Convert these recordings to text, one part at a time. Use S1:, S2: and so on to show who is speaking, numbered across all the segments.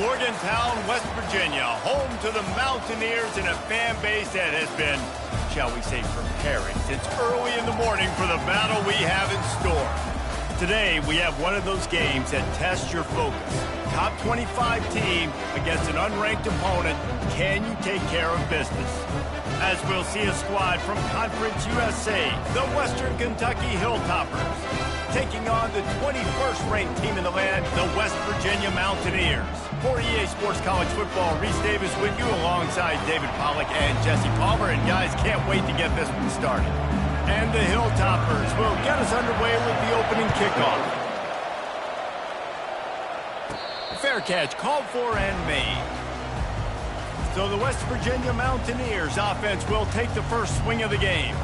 S1: Morgantown, West Virginia, home to the Mountaineers and a fan base that has been, shall we say, preparing since early in the morning for the battle we have in store. Today, we have one of those games that tests your focus. Top 25 team against an unranked opponent. Can you take care of business? As we'll see a squad from Conference USA, the Western Kentucky Hilltoppers, taking on the 21st ranked team in the land, the West Virginia Mountaineers. For EA Sports College Football, Reese Davis with you alongside David Pollack and Jesse Palmer. And guys, can't wait to get this one started. And the Hilltoppers will get us underway with the opening kickoff. Fair catch, called for and made. So the West Virginia Mountaineers offense will take the first swing of the game.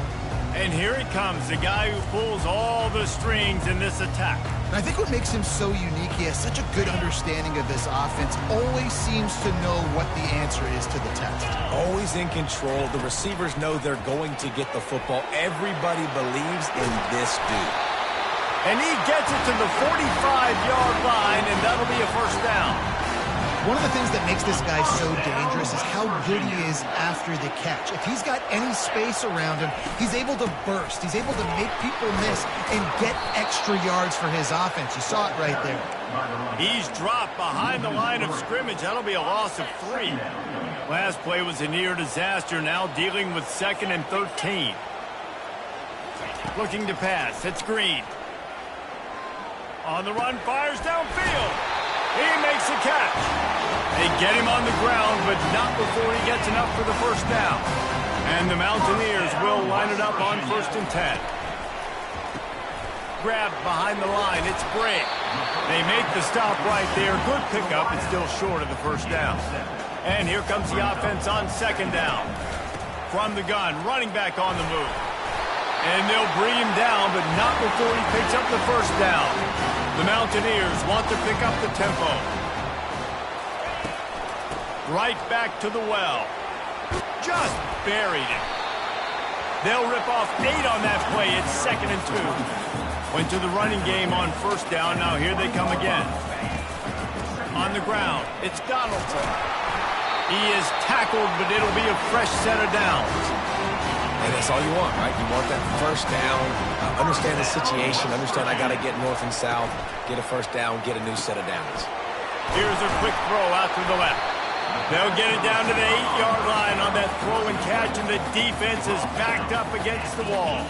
S1: And here he comes, the guy who pulls all the strings in this attack.
S2: And I think what makes him so unique, he has such a good understanding of this offense, always seems to know what the answer is to the test.
S3: Always in control. The receivers know they're going to get the football. Everybody believes in this dude.
S1: And he gets it to the 45-yard line, and that'll be a first down.
S2: One of the things that makes this guy so dangerous is how good he is after the catch. If he's got any space around him, he's able to burst. He's able to make people miss and get extra yards for his offense. You saw it right there.
S1: He's dropped behind the line of scrimmage. That'll be a loss of 3. Last play was a near disaster, now dealing with 2nd and 13. Looking to pass. It's Green. On the run, fires downfield. He makes the catch. They get him on the ground, but not before he gets enough for the first down. And the Mountaineers will line it up on 1st and 10. Grabbed behind the line. It's Brake. They make the stop right there. Good pickup, but still short of the first down. And here comes the offense on 2nd down. From the gun, running back on the move. And they'll bring him down, but not before he picks up the first down. The Mountaineers want to pick up the tempo. Right back to the well. Just buried it. They'll rip off 8 on that play. It's 2nd and 2. Went to the running game on 1st down. Now here they come again. On the ground, it's Donaldson. He is tackled, but it'll be a fresh set of downs.
S3: And that's all you want, right? You want that first down, understand the situation, understand I got to get north and south, get a first down, get a new set of downs.
S1: Here's a quick throw out to the left. They'll get it down to the 8-yard line on that throw and catch, and the defense is backed up against the wall.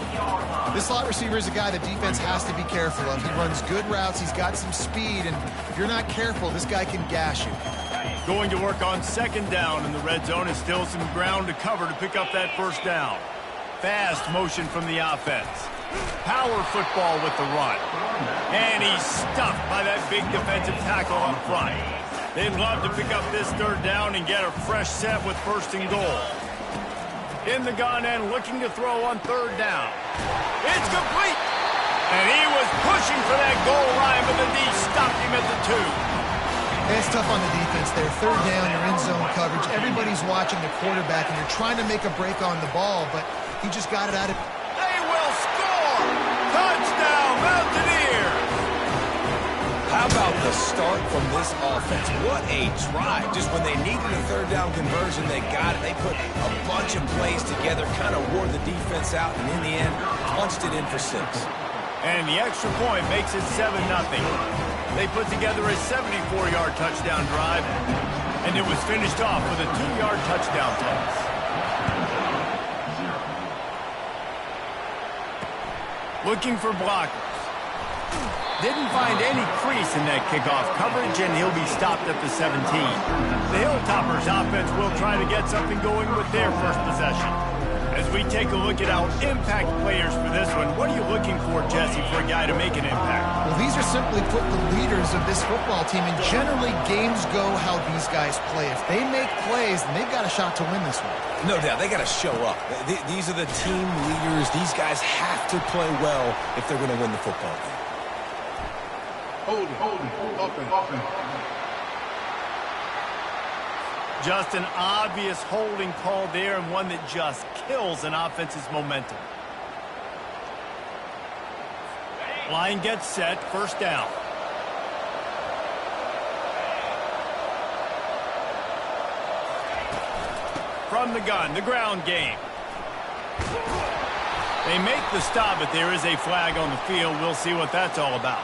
S2: This slot receiver is a guy the defense has to be careful of. He runs good routes, he's got some speed, and if you're not careful, this guy can gash you.
S1: Going to work on 2nd down, and the red zone is still some ground to cover to pick up that first down. Fast motion from the offense. Power football with the run. And he's stuffed by that big defensive tackle up front. They'd love to pick up this 3rd down and get a fresh set with 1st and goal. In the gun and looking to throw on 3rd down. It's complete. And he was pushing for that goal line, but the D stopped him at the 2.
S2: It's tough on the defense there. 3rd down, you're in zone coverage. Everybody's watching the quarterback, and you're trying to make a break on the ball, but he just got it out of...
S1: They will score! Touchdown, Mountaineers!
S3: How about the start from this offense? What a drive. Just when they needed a 3rd down conversion, they got it. They put a bunch of plays together, kind of wore the defense out, and in the end, punched it in for 6.
S1: And the extra point makes it 7-0. They put together a 74-yard touchdown drive, and it was finished off with a 2-yard touchdown toss. Looking for blockers. Didn't find any crease in that kickoff coverage, and he'll be stopped at the 17. The Hilltoppers offense will try to get something going with their first possession. As we take a look at our impact players for this one, what are you looking for, Jesse, for a guy to make an impact?
S2: Well, these are simply put the leaders of this football team, and generally games go how these guys play. If they make plays, then they've got a shot to win this one.
S3: No doubt, they got to show up. These are the team leaders. These guys have to play well if they're going to win the football game.
S4: Hold it.
S1: Just an obvious holding call there, and one that just kills an offense's momentum. Line gets set, 1st down. From the gun, the ground game. They make the stop, but there is a flag on the field. We'll see what that's all about.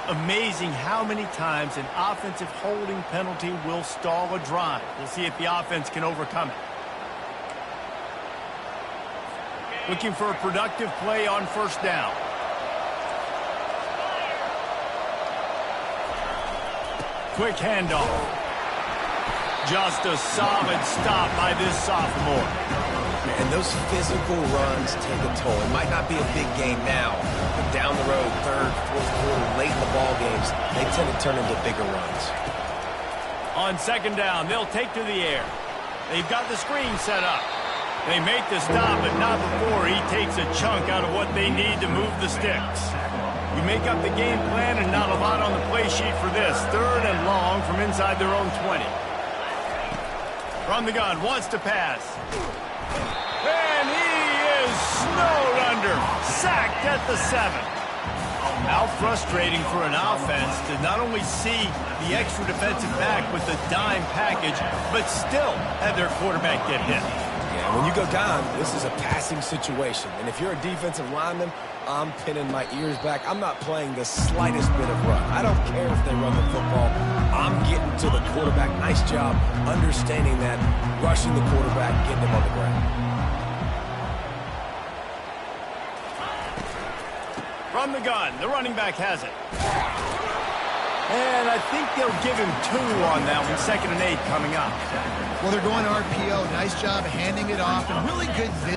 S1: Amazing how many times an offensive holding penalty will stall a drive. We'll see if the offense can overcome it. Looking for a productive play on first down. Quick handoff. Just a solid stop by this sophomore.
S3: And those physical runs take a toll. It might not be a big game now, but down the road, third, fourth quarter, late in the ball games, they tend to turn into bigger runs.
S1: On second down, they'll take to the air. They've got the screen set up. They make the stop, but not before he takes a chunk out of what they need to move the sticks. You make up the game plan and not a lot on the play sheet for this. Third and long from inside their own 20. From the gun, wants to pass. And he is snowed under. Sacked at the 7. How frustrating for an offense to not only see the extra defensive back with the dime package, but still have their quarterback get hit.
S3: Yeah, when you go down, this is a passing situation. And if you're a defensive lineman, I'm pinning my ears back. I'm not playing the slightest bit of run. I don't care if they run the football. I'm getting to the quarterback. Nice job understanding that, rushing the quarterback, getting him on the ground.
S1: From the gun, the running back has it. And I think they'll give him 2 on that one. 2nd and 8 coming up.
S2: Well, they're going RPO. Nice job handing it off and really good vision.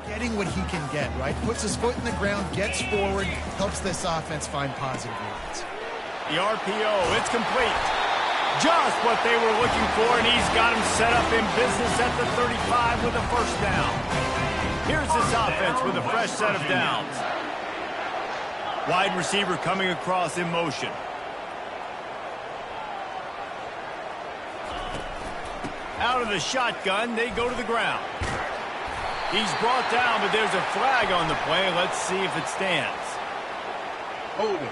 S2: getting what he can get, right? Puts his foot in the ground, gets forward, helps this offense find positive yards.
S1: The RPO, it's complete. Just what they were looking for, and he's got him set up in business at the 35 with a first down. Here's this offense with a fresh set of downs. Wide receiver coming across in motion. Out of the shotgun, they go to the ground. He's brought down, but there's a flag on the play. Let's see if it stands.
S4: Hold it.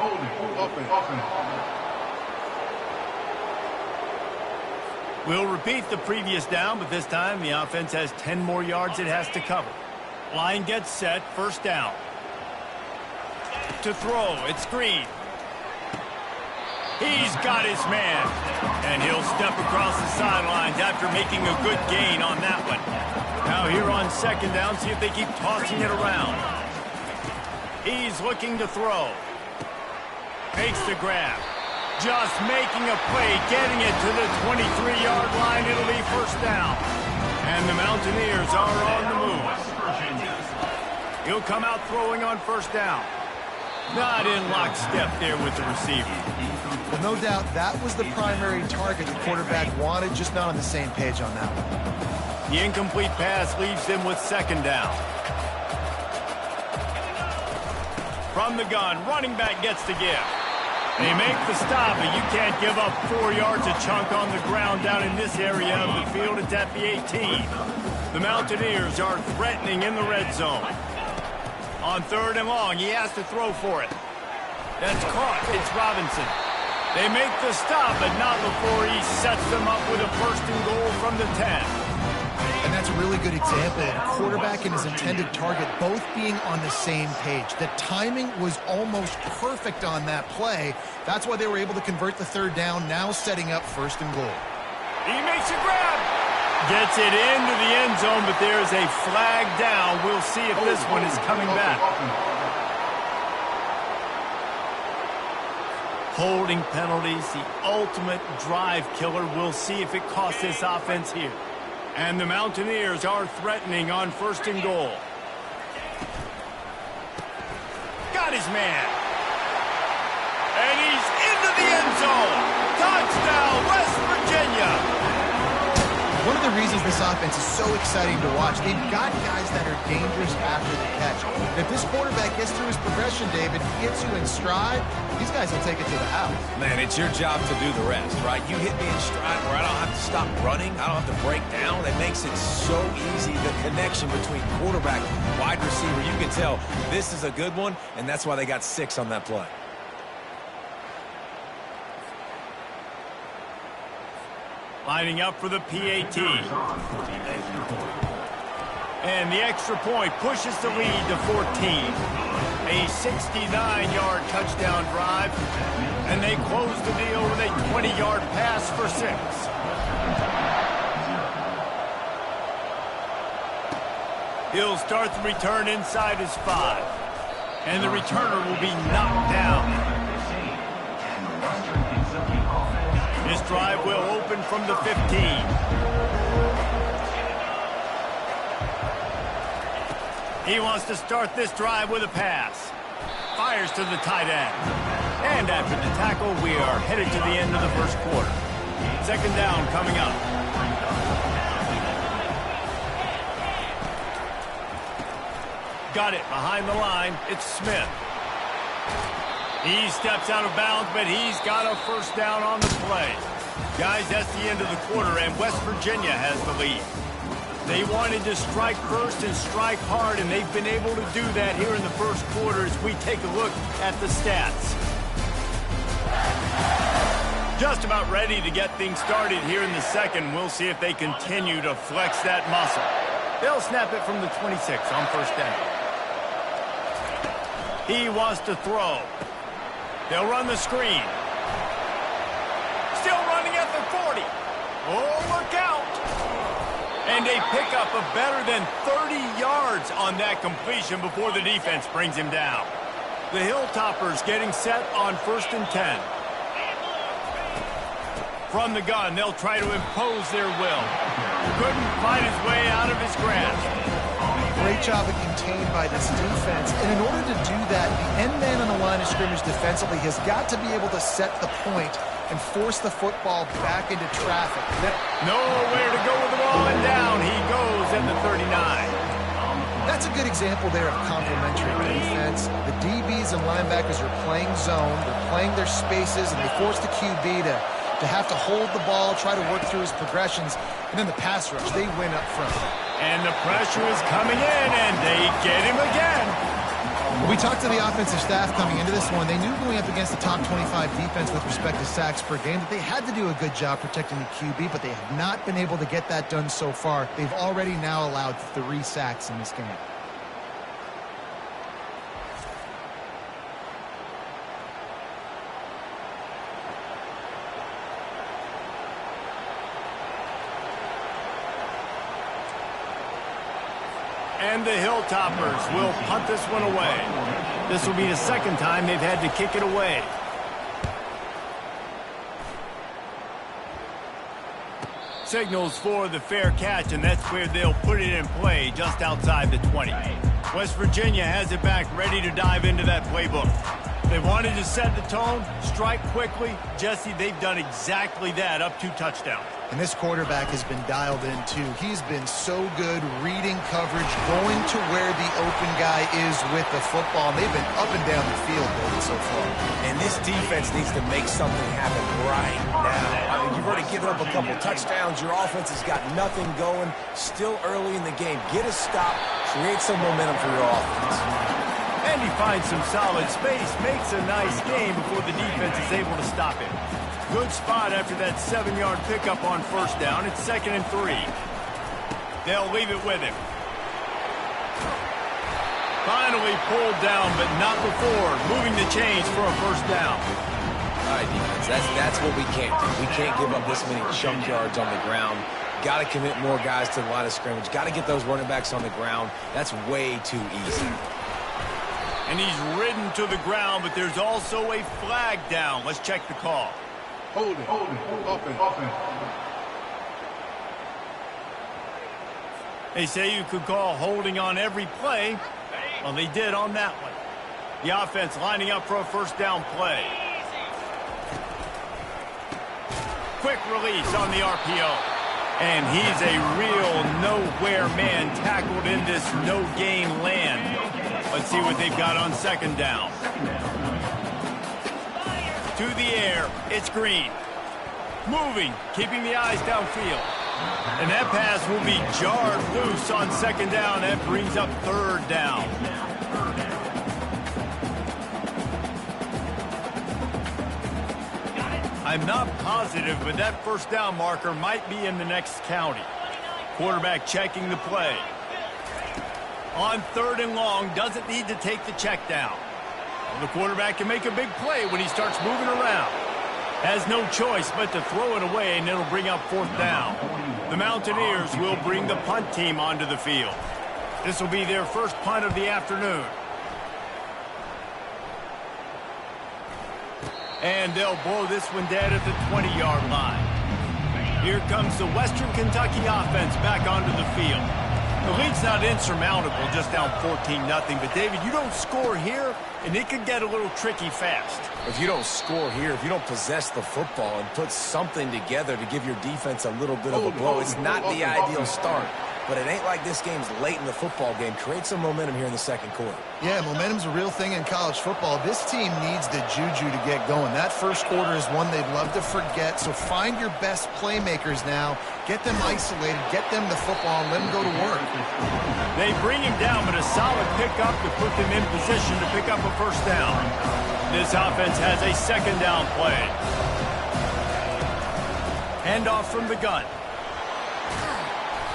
S1: We'll repeat the previous down, but this time the offense has 10 more yards it has to cover. Line gets set, first down. To throw, it's Green. He's got his man. And he'll step across the sidelines after making a good gain on that one. Now here on second down, see if they keep tossing it around. He's looking to throw. Makes the grab. Just making a play, getting it to the 23-yard line. It'll be first down. And the Mountaineers are on the move. He'll come out throwing on first down. Not in lockstep there with the receiver.
S2: Well, no doubt that was the primary target the quarterback wanted, just not on the same page on that one.
S1: The incomplete pass leaves them with second down. From the gun, running back gets the give. They make the stop, but you can't give up 4 yards a chunk on the ground down in this area of the field. It's at the 18. The Mountaineers are threatening in the red zone. On third and long, he has to throw for it. That's caught. It's Robinson. They make the stop, but not before he sets them up with a first and goal from the 10.
S2: And that's a really good example of a quarterback and his intended target both being on the same page. The timing was almost perfect on that play. That's why they were able to convert the third down, now setting up first and goal.
S1: He makes a grab. Gets it into the end zone, but there's a flag down. We'll see if this one is coming back. Holding penalties, the ultimate drive killer. We'll see if it costs this offense here. And the Mountaineers are threatening on first and goal. Got his man. And he's into the end zone. Touchdown, West Virginia.
S2: One of the reasons this offense is so exciting to watch, they've got guys that are dangerous after the catch. If this quarterback gets through his progression, David, gets you in stride, these guys will take it to the house.
S3: Man, it's your job to do the rest, right? You hit me in stride where I don't have to stop running. I don't have to break down. It makes it so easy. The connection between quarterback, wide receiver, you can tell this is a good one, and that's why they got 6 on that play.
S1: Lining up for the PAT. And the extra point pushes the lead to 14. A 69-yard touchdown drive. And they close the deal with a 20-yard pass for 6. He'll start the return inside his 5. And the returner will be knocked down. This drive will open from the 15. He wants to start this drive with a pass. Fires to the tight end. And after the tackle, we are headed to the end of the first quarter. Second down coming up. Got it behind the line. It's Smith. He steps out of bounds, but he's got a first down on the play. Guys, that's the end of the quarter, and West Virginia has the lead. They wanted to strike first and strike hard, and they've been able to do that here in the first quarter as we take a look at the stats. Just about ready to get things started here in the second. We'll see if they continue to flex that muscle. They'll snap it from the 26 on first down. He wants to throw. They'll run the screen. Still running at the 40. Oh, look out. And a pickup of better than 30 yards on that completion before the defense brings him down. The Hilltoppers getting set on first and 10. From the gun, they'll try to impose their will. Couldn't fight his way out of his grasp.
S2: great job of contained by this defense. And in order to do that, the end man on the line of scrimmage defensively has got to be able to set the point and force the football back into traffic.
S1: Nowhere to go with the ball, and down he goes at the 39.
S2: That's a good example there of complementary defense. The DBs and linebackers are playing zone, they're playing their spaces, and they force the QB to have to hold the ball, try to work through his progressions, and then the pass rush, they win up front.
S1: And the pressure is coming in, and they get him again.
S2: We talked to the offensive staff coming into this one. They knew going up against the top 25 defense with respect to sacks per game that they had to do a good job protecting the QB, but they have not been able to get that done so far. They've already now allowed 3 sacks in this game.
S1: And the Hilltoppers will punt this one away. This will be the second time they've had to kick it away. Signals for the fair catch, and that's where they'll put it in play, just outside the 20. West Virginia has it back, ready to dive into that playbook. They wanted to set the tone, strike quickly. Jesse, they've done exactly that, up 2 touchdowns.
S2: And this quarterback has been dialed in, too. He's been so good reading coverage, going to where the open guy is with the football. And they've been up and down the field so far.
S3: And this defense needs to make something happen right now. I mean, you've already given up a couple touchdowns. Your offense has got nothing going. Still early in the game. Get a stop. Create some momentum for your offense.
S1: And he finds some solid space, makes a nice game before the defense is able to stop him. Good spot after that 7-yard pickup on first down. It's 2nd and 3. They'll leave it with him. Finally pulled down, but not before moving the chains for a first down.
S3: All right, defense, that's what we can't do. We can't give up this many chunk yards on the ground. Got to commit more guys to the line of scrimmage. Got to get those running backs on the ground. That's way too easy.
S1: And he's ridden to the ground, but there's also a flag down. Let's check the call.
S4: Hold it. Offense.
S1: They say you could call holding on every play. Well, they did on that one. The offense lining up for a first down play. Quick release on the RPO. And he's a real nowhere man tackled in this no-gain land. Let's see what they've got on second down. To the air, it's Green. Moving, keeping the eyes downfield. And that pass will be jarred loose on second down. That brings up third down. I'm not positive, but that first down marker might be in the next county. Quarterback checking the play. On 3rd and long, doesn't need to take the check down. The quarterback can make a big play when he starts moving around. Has no choice but to throw it away, and it'll bring up 4th down. The Mountaineers will bring the punt team onto the field. This will be their first punt of the afternoon. And they'll blow this one dead at the 20-yard line. Here comes the Western Kentucky offense back onto the field. The lead's not insurmountable, just down 14-0. But, David, you don't score here, and it could get a little tricky fast.
S3: If you don't score here, if you don't possess the football and put something together to give your defense a little bit of a blow, it's not the ideal start. But it ain't like this game's late in the football game. Create some momentum here in the second quarter.
S2: Yeah, momentum's a real thing in college football. This team needs the juju to get going. That first quarter is one they'd love to forget. So find your best playmakers now. Get them isolated. Get them the football and let them go to work.
S1: They bring him down, but a solid pickup to put them in position to pick up a first down. This offense has a second down play. Handoff from the gun.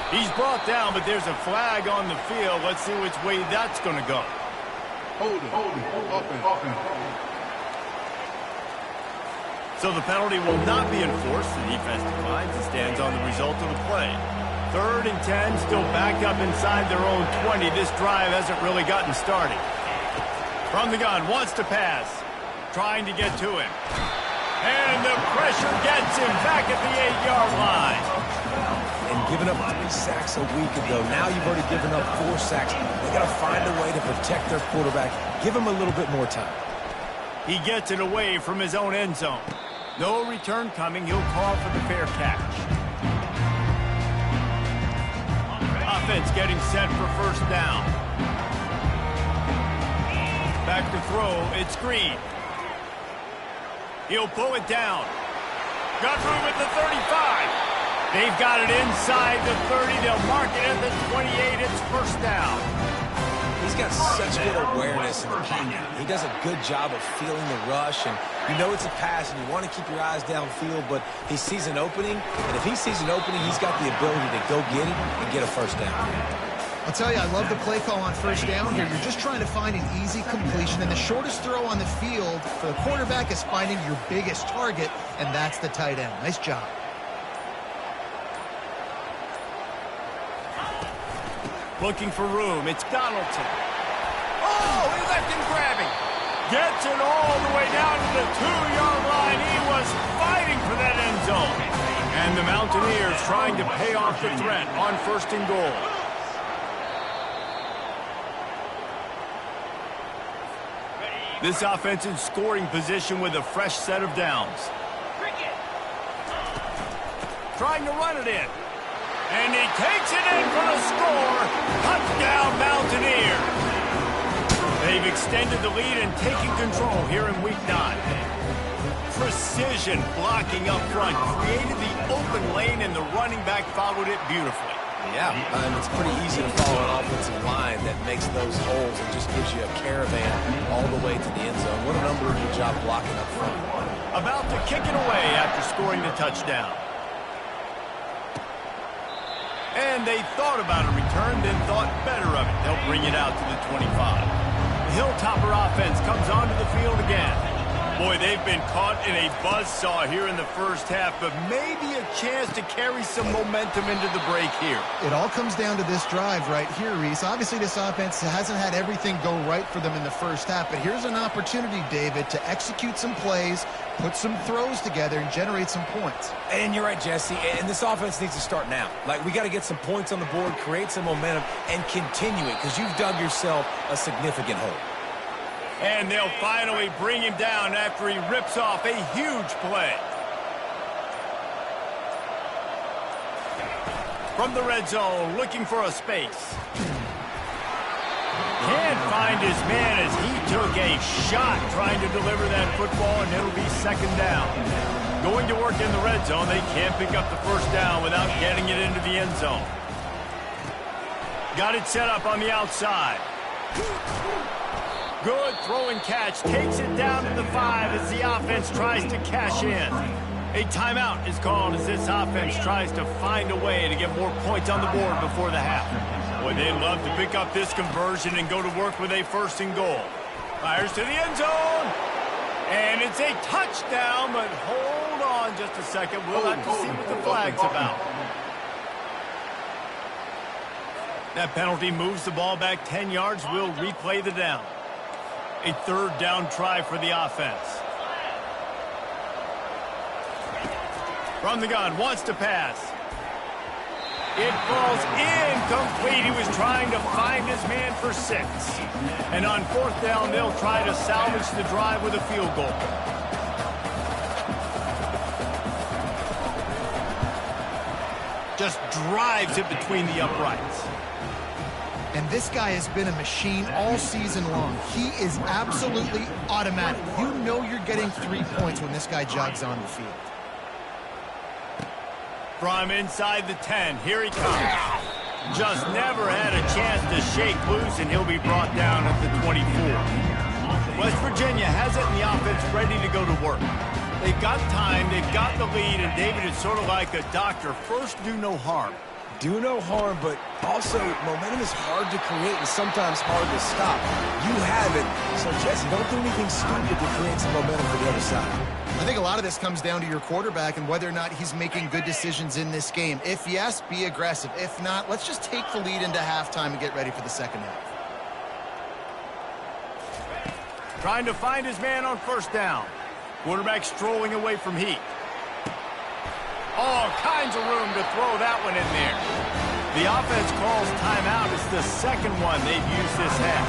S1: He's brought down, but there's a flag on the field. Let's see which way that's going to go.
S4: Hold it. Offense.
S1: So the penalty will not be enforced. The defense declines and stands on the result of the play. 3rd and 10, still backed up inside their own 20. This drive hasn't really gotten started. From the gun, wants to pass. Trying to get to him. And the pressure gets him back at the 8-yard line.
S3: and giving up 3 sacks a week ago. Now you've already given up 4 sacks. They got to find a way to protect their quarterback. Give him a little bit more time.
S1: He gets it away from his own end zone. No return coming. He'll call for the fair catch. Offense getting set for first down. Back to throw. It's Green. He'll pull it down. Got room at the 35. They've got it inside the 30. They'll mark it at the 28. It's first down.
S3: He's got such good awareness in the pocket. He does a good job of feeling the rush, and you know it's a pass, and you want to keep your eyes downfield, but he sees an opening, and if he sees an opening, he's got the ability to go get it and get a first down.
S2: I'll tell you, I love the play call on first down here. You're just trying to find an easy completion, and the shortest throw on the field for the quarterback is finding your biggest target, and that's the tight end. Nice job.
S1: Looking for room. It's Donaldson. Oh, he left him grabbing. Gets it all the way down to the 2-yard line. He was fighting for that end zone. And the Mountaineers trying to pay off the threat on first and goal. This offense in scoring position with a fresh set of downs. Trying to run it in. And he takes it in for the score. Touchdown, Mountaineers. They've extended the lead and taken control here in Week 9. Precision blocking up front created the open lane, and the running back followed it beautifully.
S3: Yeah, it's pretty easy to follow an offensive line that makes those holes and just gives you a caravan all the way to the end zone. What an unbelievable job blocking up front.
S1: About to kick it away after scoring the touchdown. And they thought about a return, then thought better of it. They'll bring it out to the 25. The Hilltopper offense comes onto the field again. Boy, they've been caught in a buzzsaw here in the first half, but maybe a chance to carry some momentum into the break here.
S2: It all comes down to this drive right here, Reese. Obviously, this offense hasn't had everything go right for them in the first half, but here's an opportunity, David, to execute some plays, put some throws together, and generate some points.
S3: And you're right, Jesse, and this offense needs to start now. Like, we got to get some points on the board, create some momentum, and continue it, because you've dug yourself a significant hole.
S1: And they'll finally bring him down after he rips off a huge play. From the red zone, looking for a space. Can't find his man as he took a shot trying to deliver that football, and it'll be second down. Going to work in the red zone, they can't pick up the first down without getting it into the end zone. Got it set up on the outside. Good throw and catch. Takes it down to the 5 as the offense tries to cash in. A timeout is called as this offense tries to find a way to get more points on the board before the half. Boy, they'd love to pick up this conversion and go to work with a first and goal. Fires to the end zone. And it's a touchdown, but hold on just a second. We'll have to see what the flag's about. That penalty moves the ball back 10 yards. We'll replay the down. A third down try for the offense. From the gun, wants to pass. It falls incomplete. He was trying to find his man for 6. And on fourth down, they'll try to salvage the drive with a field goal. Just drives it between the uprights.
S2: And this guy has been a machine all season long. He is absolutely automatic. You know you're getting 3 points when this guy jogs on the field.
S1: From inside the 10, here he comes. Just never had a chance to shake loose, and he'll be brought down at the 24. West Virginia has it, and the offense ready to go to work. They've got time, they've got the lead, and David is sort of like a doctor. First, do no harm.
S3: Do no harm, but also momentum is hard to create and sometimes hard to stop. You have it, so Jesse, don't do anything stupid to create some momentum for the other side.
S2: I think a lot of this comes down to your quarterback and whether or not he's making good decisions in this game. If yes, be aggressive. If not, let's just take the lead into halftime and get ready for the second half.
S1: Trying to find his man on first down. Quarterback strolling away from Heat. All kinds of room to throw that one in there. The offense calls timeout. It's the second one they've used this half.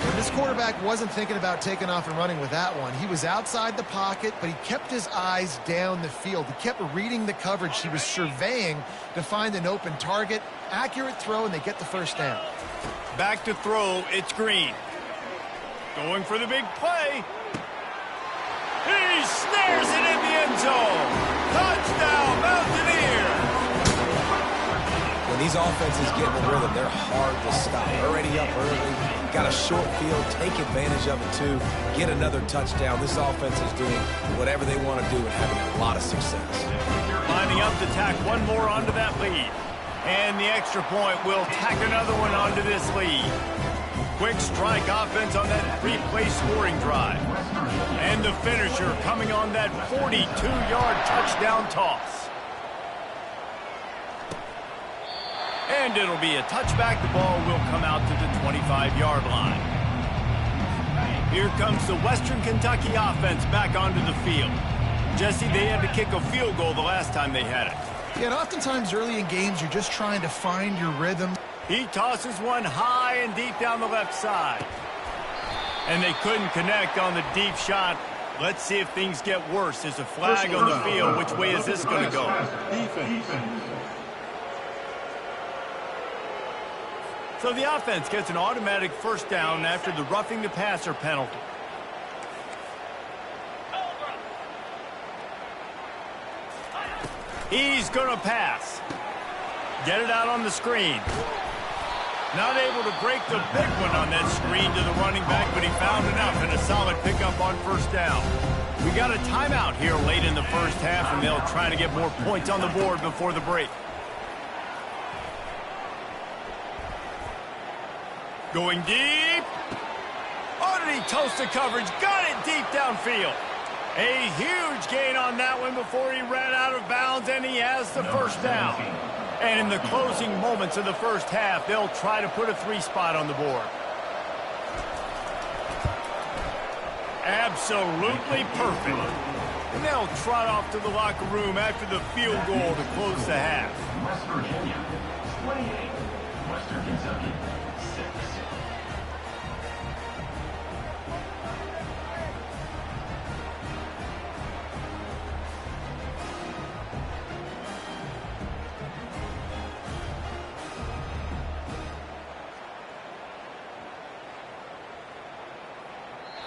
S2: And this quarterback wasn't thinking about taking off and running with that one. He was outside the pocket, but he kept his eyes down the field. He kept reading the coverage. He was surveying to find an open target. Accurate throw, and they get the first down.
S1: Back to throw, it's Green. Going for the big play. He snares it in the end zone. Touchdown, Mountaineers.
S3: When these offenses get in the rhythm, they're hard to stop. Already up early, got a short field, take advantage of it too, get another touchdown. This offense is doing whatever they want to do and having a lot of success.
S1: Lining up to tack one more onto that lead. And the extra point will tack another one onto this lead. Quick strike offense on that three-play scoring drive. And the finisher coming on that 42-yard touchdown toss. And it'll be a touchback. The ball will come out to the 25-yard line. Here comes the Western Kentucky offense back onto the field. Jesse, they had to kick a field goal the last time they had it.
S2: Yeah, and oftentimes early in games, you're just trying to find your rhythm.
S1: He tosses one high and deep down the left side. And they couldn't connect on the deep shot. Let's see if things get worse. There's a flag on the field. Which way is this going to go?
S4: Defense.
S1: So the offense gets an automatic first down after the roughing the passer penalty. He's going to pass. Get it out on the screen. Not able to break the big one on that screen to the running back, but he found enough and a solid pickup on first down. We got a timeout here late in the first half, and they'll try to get more points on the board before the break. Going deep. Oh, did he toast the coverage? Got it deep downfield. A huge gain on that one before he ran out of bounds, and he has the first down. And in the closing moments of the first half, they'll try to put a three-spot on the board. Absolutely perfect. And they'll trot off to the locker room after the field goal to close the half.
S5: West Virginia, 28. Western Kentucky, 6.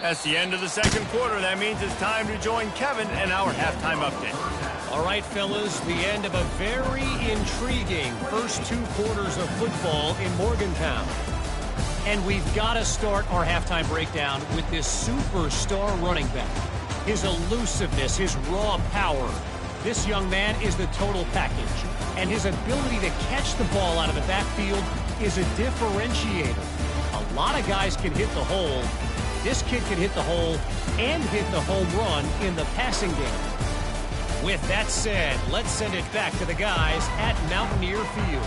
S1: That's the end of the second quarter. That means it's time to join Kevin and our halftime update.
S6: All right, fellas, the end of a very intriguing first two quarters of football in Morgantown. And we've got to start our halftime breakdown with this superstar running back. His elusiveness, his raw power. This young man is the total package. And his ability to catch the ball out of the backfield is a differentiator. A lot of guys can hit the hole. This kid can hit the hole and hit the home run in the passing game. With that said, let's send it back to the guys at Mountaineer Field.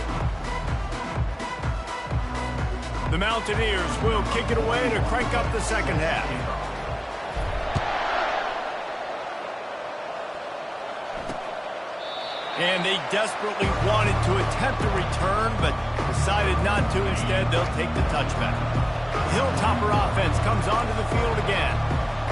S1: The Mountaineers will kick it away to crank up the second half. And they desperately wanted to attempt a return, but decided not to. Instead, they'll take the touchback. Hilltopper offense comes onto the field again.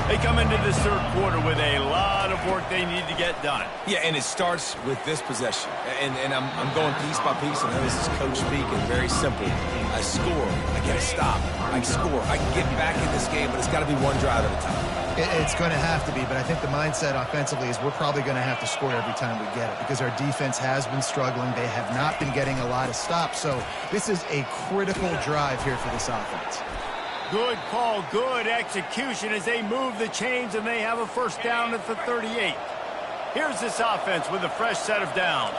S1: They come into this third quarter with a lot of work they need to get done.
S3: Yeah, and it starts with this possession. And I'm going piece by piece, and this is coach speak, and very simple. I score. I get a stop. I score. I can get back in this game, but it's got to be one drive at a time.
S2: It's going to have to be, but I think the mindset offensively is we're probably going to have to score every time we get it because our defense has been struggling. They have not been getting a lot of stops, so this is a critical drive here for this offense.
S1: Good call, good execution as they move the chains and they have a first down at the 38. Here's this offense with a fresh set of downs.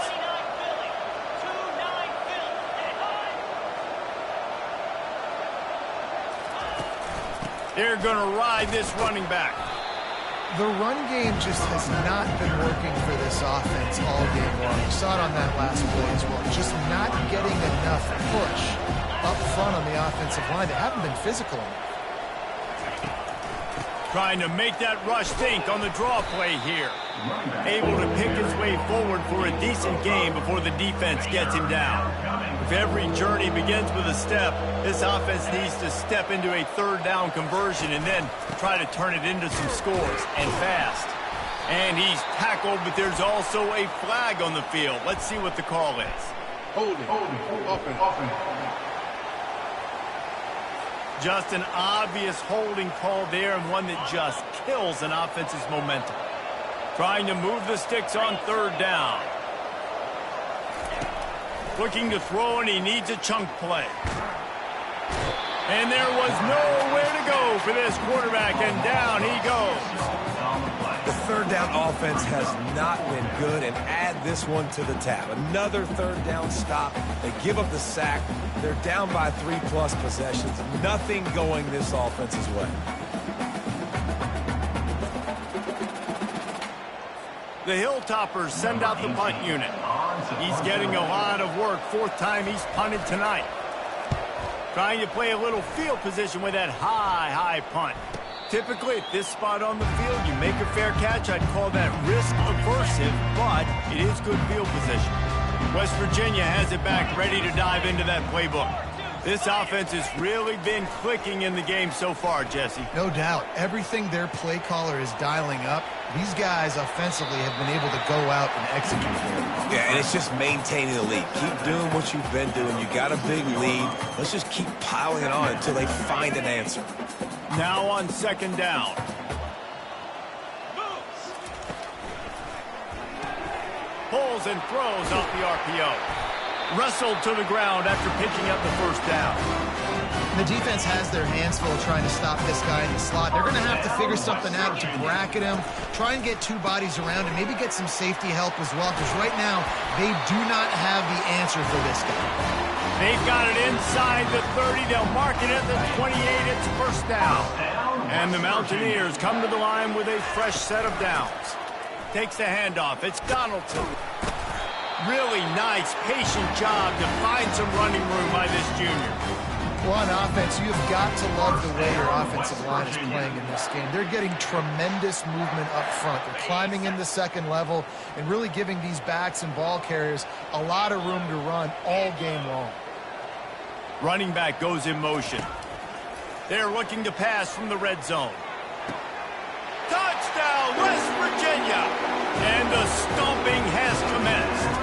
S1: They're going to ride this running back.
S2: The run game just has not been working for this offense all game long. You saw it on that last play as well. Just not getting enough push up front on the offensive line. They haven't been physical enough.
S1: Trying to make that rush think on the draw play here. Able to pick his way forward for a decent game before the defense gets him down. If every journey begins with a step, this offense needs to step into a third down conversion and then try to turn it into some scores, and fast. And he's tackled, but there's also a flag on the field. Let's see what the call is.
S4: Holding, offense.
S1: Just an obvious holding call there, and one that just kills an offense's momentum. Trying to move the sticks on third down. Looking to throw, and he needs a chunk play. And there was nowhere to go for this quarterback, and down he goes.
S3: The third down offense has not been good, and add this one to the tab. Another third down stop. They give up the sack. They're down by 3+ possessions. Nothing going this offense's way.
S1: The Hilltoppers send out the punt unit. He's getting a lot of work. Fourth time he's punted tonight. Trying to play a little field position with that high punt. Typically, at this spot on the field, you make a fair catch. I'd call that risk aversive, but it is good field position. West Virginia has it back, ready to dive into that playbook. This offense has really been clicking in the game so far, Jesse.
S2: No doubt. Everything their play caller is dialing up, these guys offensively have been able to go out and execute there.
S3: Yeah, and it's just maintaining the lead. Keep doing what you've been doing. You got a big lead. Let's just keep piling it on until they find an answer.
S1: Now on second down. Pulls and throws off the RPO. Wrestled to the ground after picking up the first down.
S2: The defense has their hands full trying to stop this guy in the slot. They're going to have to figure something out to bracket him, try and get two bodies around him, maybe get some safety help as well, because right now they do not have the answer for this guy.
S1: They've got it inside the 30. They'll mark it at the 28. It's first down. And the Mountaineers come to the line with a fresh set of downs. Takes the handoff. It's Donaldson. Really nice, patient job to find some running room by this junior.
S2: Well, on offense, you've got to love the way your offensive line is playing in this game. They're getting tremendous movement up front. They're climbing in the second level and really giving these backs and ball carriers a lot of room to run all game long.
S1: Running back goes in motion. They're looking to pass from the red zone. Touchdown, West Virginia! And the stomping has commenced.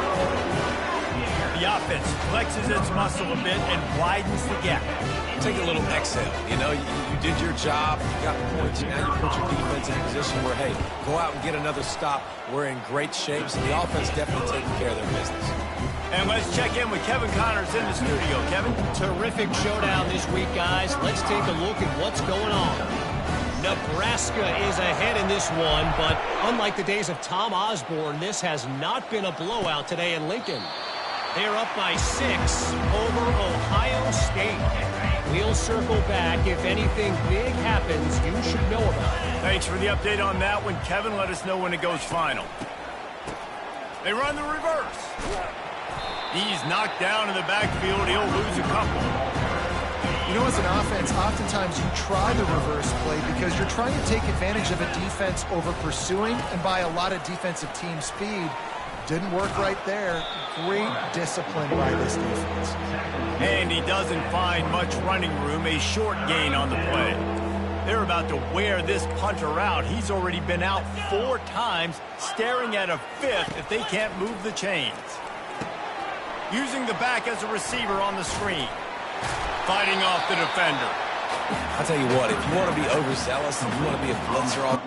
S1: The offense flexes its muscle a bit and widens the gap.
S3: Take a little exhale. You know, you did your job. You got points. Now you put your defense in a position where, hey, go out and get another stop. We're in great shape, so the offense definitely taking care of their business.
S1: And let's check in with Kevin Connors in the studio. Kevin?
S6: Terrific showdown this week, guys. Let's take a look at what's going on. Nebraska is ahead in this one, but unlike the days of Tom Osborne, this has not been a blowout today in Lincoln. They're up by 6 over Ohio State. We'll circle back. If anything big happens, you should know about it.
S1: Thanks for the update on that one, Kevin. Let us know when it goes final. They run the reverse. He's knocked down in the backfield. He'll lose a couple.
S2: You know, as an offense, oftentimes you try the reverse play because you're trying to take advantage of a defense over pursuing and by a lot of defensive team speed. Didn't work right there. Great discipline by this defense.
S1: And he doesn't find much running room. A short gain on the play. They're about to wear this punter out. He's already been out 4 times, staring at a 5th if they can't move the chains. Using the back as a receiver on the screen. Fighting off the defender.
S3: I'll tell you what, if you want to be overzealous and you want to be a blitzer,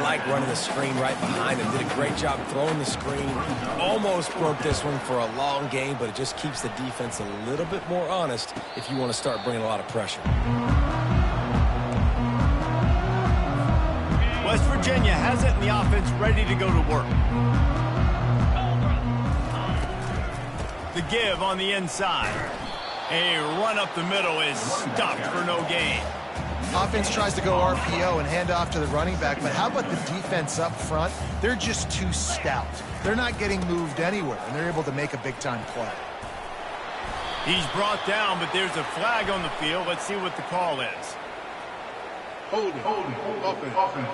S3: like running the screen right behind him. Did a great job throwing the screen. Almost broke this one for a long game, but it just keeps the defense a little bit more honest if you want to start bringing a lot of pressure.
S1: West Virginia has it in the offense ready to go to work. The give on the inside. A run up the middle is stopped for no gain.
S2: Offense tries to go RPO and hand off to the running back, but how about the defense up front? They're just too stout. They're not getting moved anywhere, and they're able to make a big-time play.
S1: He's brought down, but there's a flag on the field. Let's see what the call is.
S4: Holding. Offense.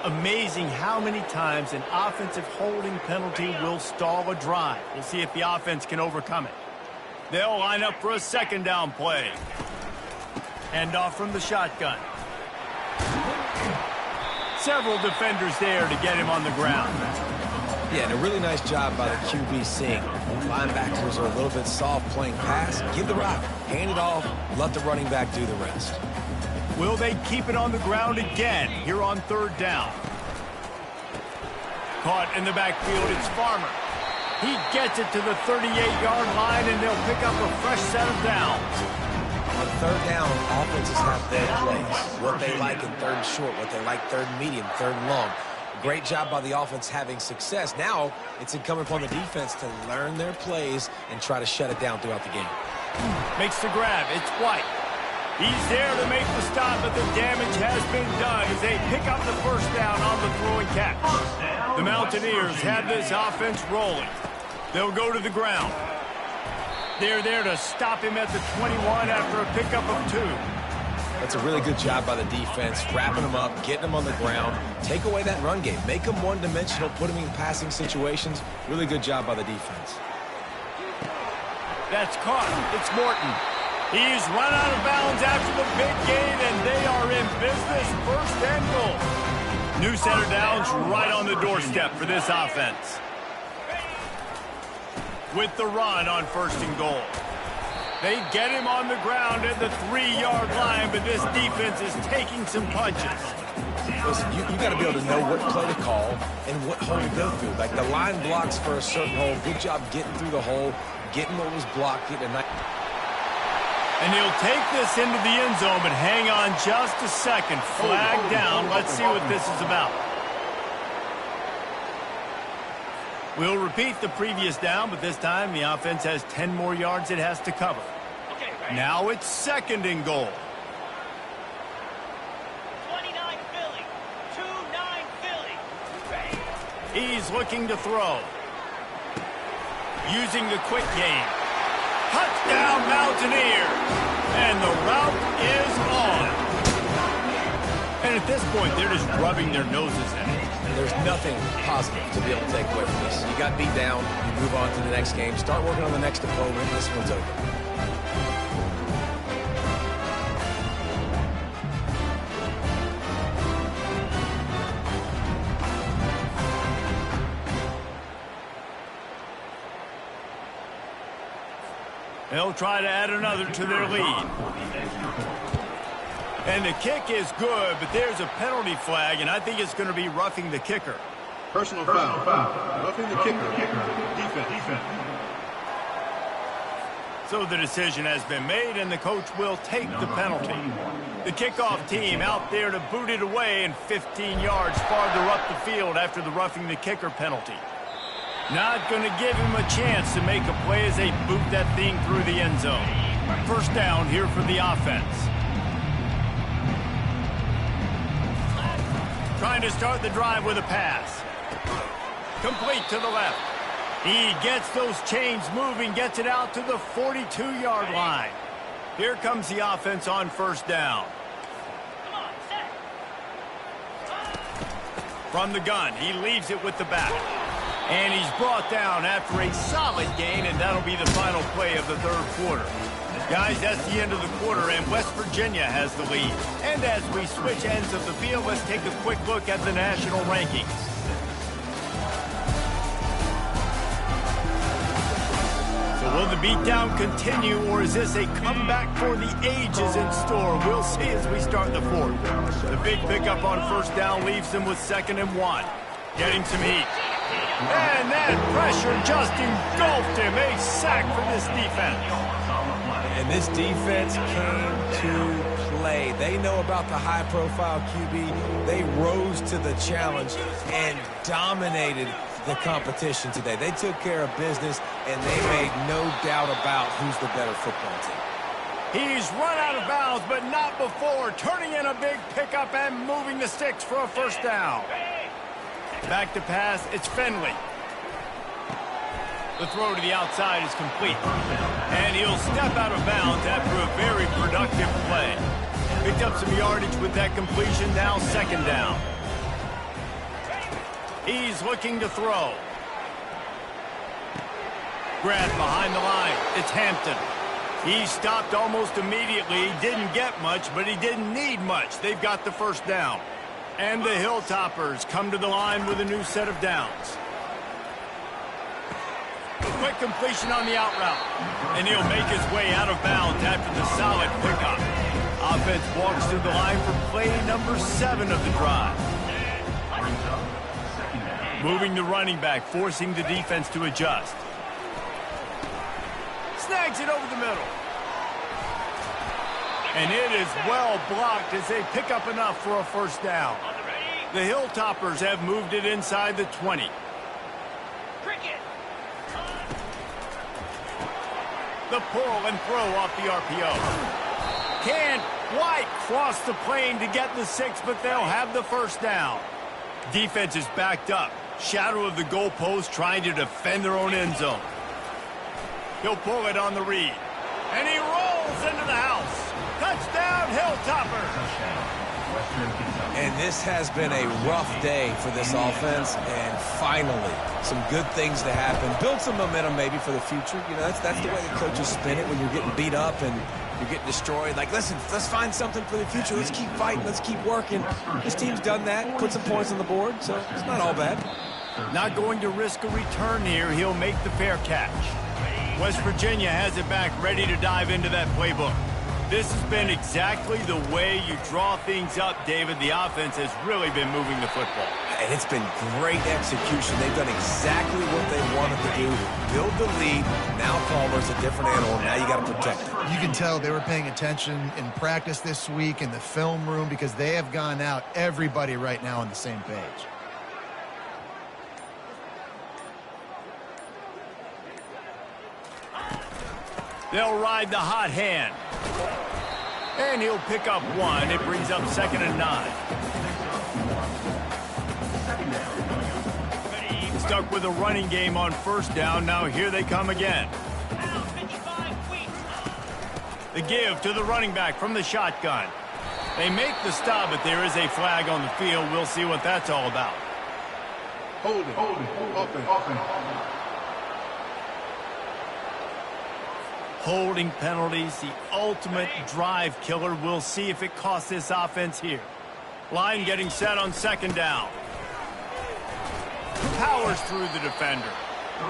S1: Amazing how many times an offensive holding penalty will stall a drive. We'll see if the offense can overcome it. They'll line up for a second down play. Hand off from the shotgun. Several defenders there to get him on the ground.
S3: Yeah, and a really nice job by the QB seeing. Linebackers are a little bit soft playing pass. Give the rock, hand it off, let the running back do the rest.
S1: Will they keep it on the ground again here on third down? Caught in the backfield, it's Farmer. He gets it to the 38-yard line, and they'll pick up a fresh set of downs.
S3: On third down, offenses have their plays. What they like in third and short, what they like third and medium, third and long. Great job by the offense having success. Now it's incumbent upon the defense to learn their plays and try to shut it down throughout the game.
S1: Makes the grab. It's White. He's there to make the stop, but the damage has been done as they pick up the first down on the throwing catch. The Mountaineers have this offense rolling. They'll go to the ground. They're there to stop him at the 21 after a pickup of 2.
S3: That's a really good job by the defense, wrapping them up, getting them on the ground. Take away that run game. Make them one-dimensional, put them in passing situations. Really good job by the defense.
S1: That's caught. It's Morton. He's run out of bounds after the big gain, and they are in business. First and goal. New set of downs right on the doorstep for this offense. With the run on first and goal. They get him on the ground at the 3-yard line, but this defense is taking some punches.
S3: Listen, you got to be able to know what play to call and what hole to go through. Like the line blocks for a certain hole. Good job getting through the hole, getting what was blocked.
S1: And he'll take this into the end zone, but hang on just a second. Flag down. Let's see what this is about. We'll repeat the previous down, but this time the offense has 10 more yards it has to cover. Now it's second and goal.
S7: 29 Philly. 2-9 Philly.
S1: He's looking to throw. Using the quick game. Touchdown Mountaineers. And the route is on. And at this point, they're just rubbing their noses in it.
S3: There's nothing positive to be able to take away from this. You got beat down, you move on to the next game, start working on the next opponent, this one's over.
S1: They'll try to add another to their lead. And the kick is good, but there's a penalty flag, and I think it's going to be roughing the kicker.
S4: Personal foul. Roughing the kicker. Defense.
S1: So the decision has been made, and the coach will take the penalty. The kickoff team out there to boot it away, and 15 yards farther up the field after the roughing the kicker penalty. Not going to give him a chance to make a play as they boot that thing through the end zone. First down here for the offense. Trying to start the drive with a pass. Complete to the left. He gets those chains moving, gets it out to the 42-yard line. Here comes the offense on first down. From the gun, he leaves it with the back. And he's brought down after a solid gain, and that'll be the final play of the third quarter. Guys, that's the end of the quarter, and West Virginia has the lead. And as we switch ends of the field, let's take a quick look at the national rankings. So So will the beatdown continue, or is this a comeback for the ages in store? We'll see as we start the fourth. The big pickup on first down leaves them with 2nd and 1. Getting some heat. And that pressure just engulfed him. A sack for this defense.
S3: And this defense came to play. They know about the high-profile QB. They rose to the challenge and dominated the competition today. They took care of business, and they made no doubt about who's the better football team.
S1: He's run out of bounds, but not before. Turning in a big pickup and moving the sticks for a first down. Back to pass, it's Finley. The throw to the outside is complete. And he'll step out of bounds after a very productive play. Picked up some yardage with that completion, now 2nd down. He's looking to throw. Grab behind the line. It's Hampton. He stopped almost immediately. He didn't get much, but he didn't need much. They've got the first down. And the Hilltoppers come to the line with a new set of downs. Quick completion on the out route. And he'll make his way out of bounds after the solid pickup. Offense walks to the line for play number 7 of the drive. Moving the running back, forcing the defense to adjust. Snags it over the middle. And it is well blocked as they pick up enough for a first down. The Hilltoppers have moved it inside the 20. The pull and throw off the RPO. Can't quite cross the plane to get the 6, but they'll have the first down. Defense is backed up. Shadow of the goalpost trying to defend their own end zone. He'll pull it on the read. And he rolls into the house. Touchdown, Hilltoppers.
S3: And this has been a rough day for this offense, and finally, some good things to happen. Build some momentum maybe for the future. You know, that's the way the coaches spin it when you're getting beat up and you're getting destroyed. Like, listen, let's find something for the future. Let's keep fighting. Let's keep working. This team's done that, put some points on the board, so it's not all bad.
S1: Not going to risk a return here. He'll make the fair catch. West Virginia has it back, ready to dive into that playbook. This has been exactly the way you draw things up, David. The offense has really been moving the football.
S3: And it's been great execution. They've done exactly what they wanted to do. Build the lead. Now Palmer's a different animal. Now you got to protect it.
S2: You can tell they were paying attention in practice this week in the film room because they have gone out, everybody right now on the same page.
S1: They'll ride the hot hand. And he'll pick up 1. It brings up 2nd and 9. Stuck with a running game on first down. Now here they come again. The give to the running back from the shotgun. They make the stop, but there is a flag on the field. We'll see what that's all about.
S4: Hold it. Offense.
S1: Holding penalties, the ultimate drive killer. We'll see if it costs this offense here. Line getting set on 2nd down. Powers through the defender.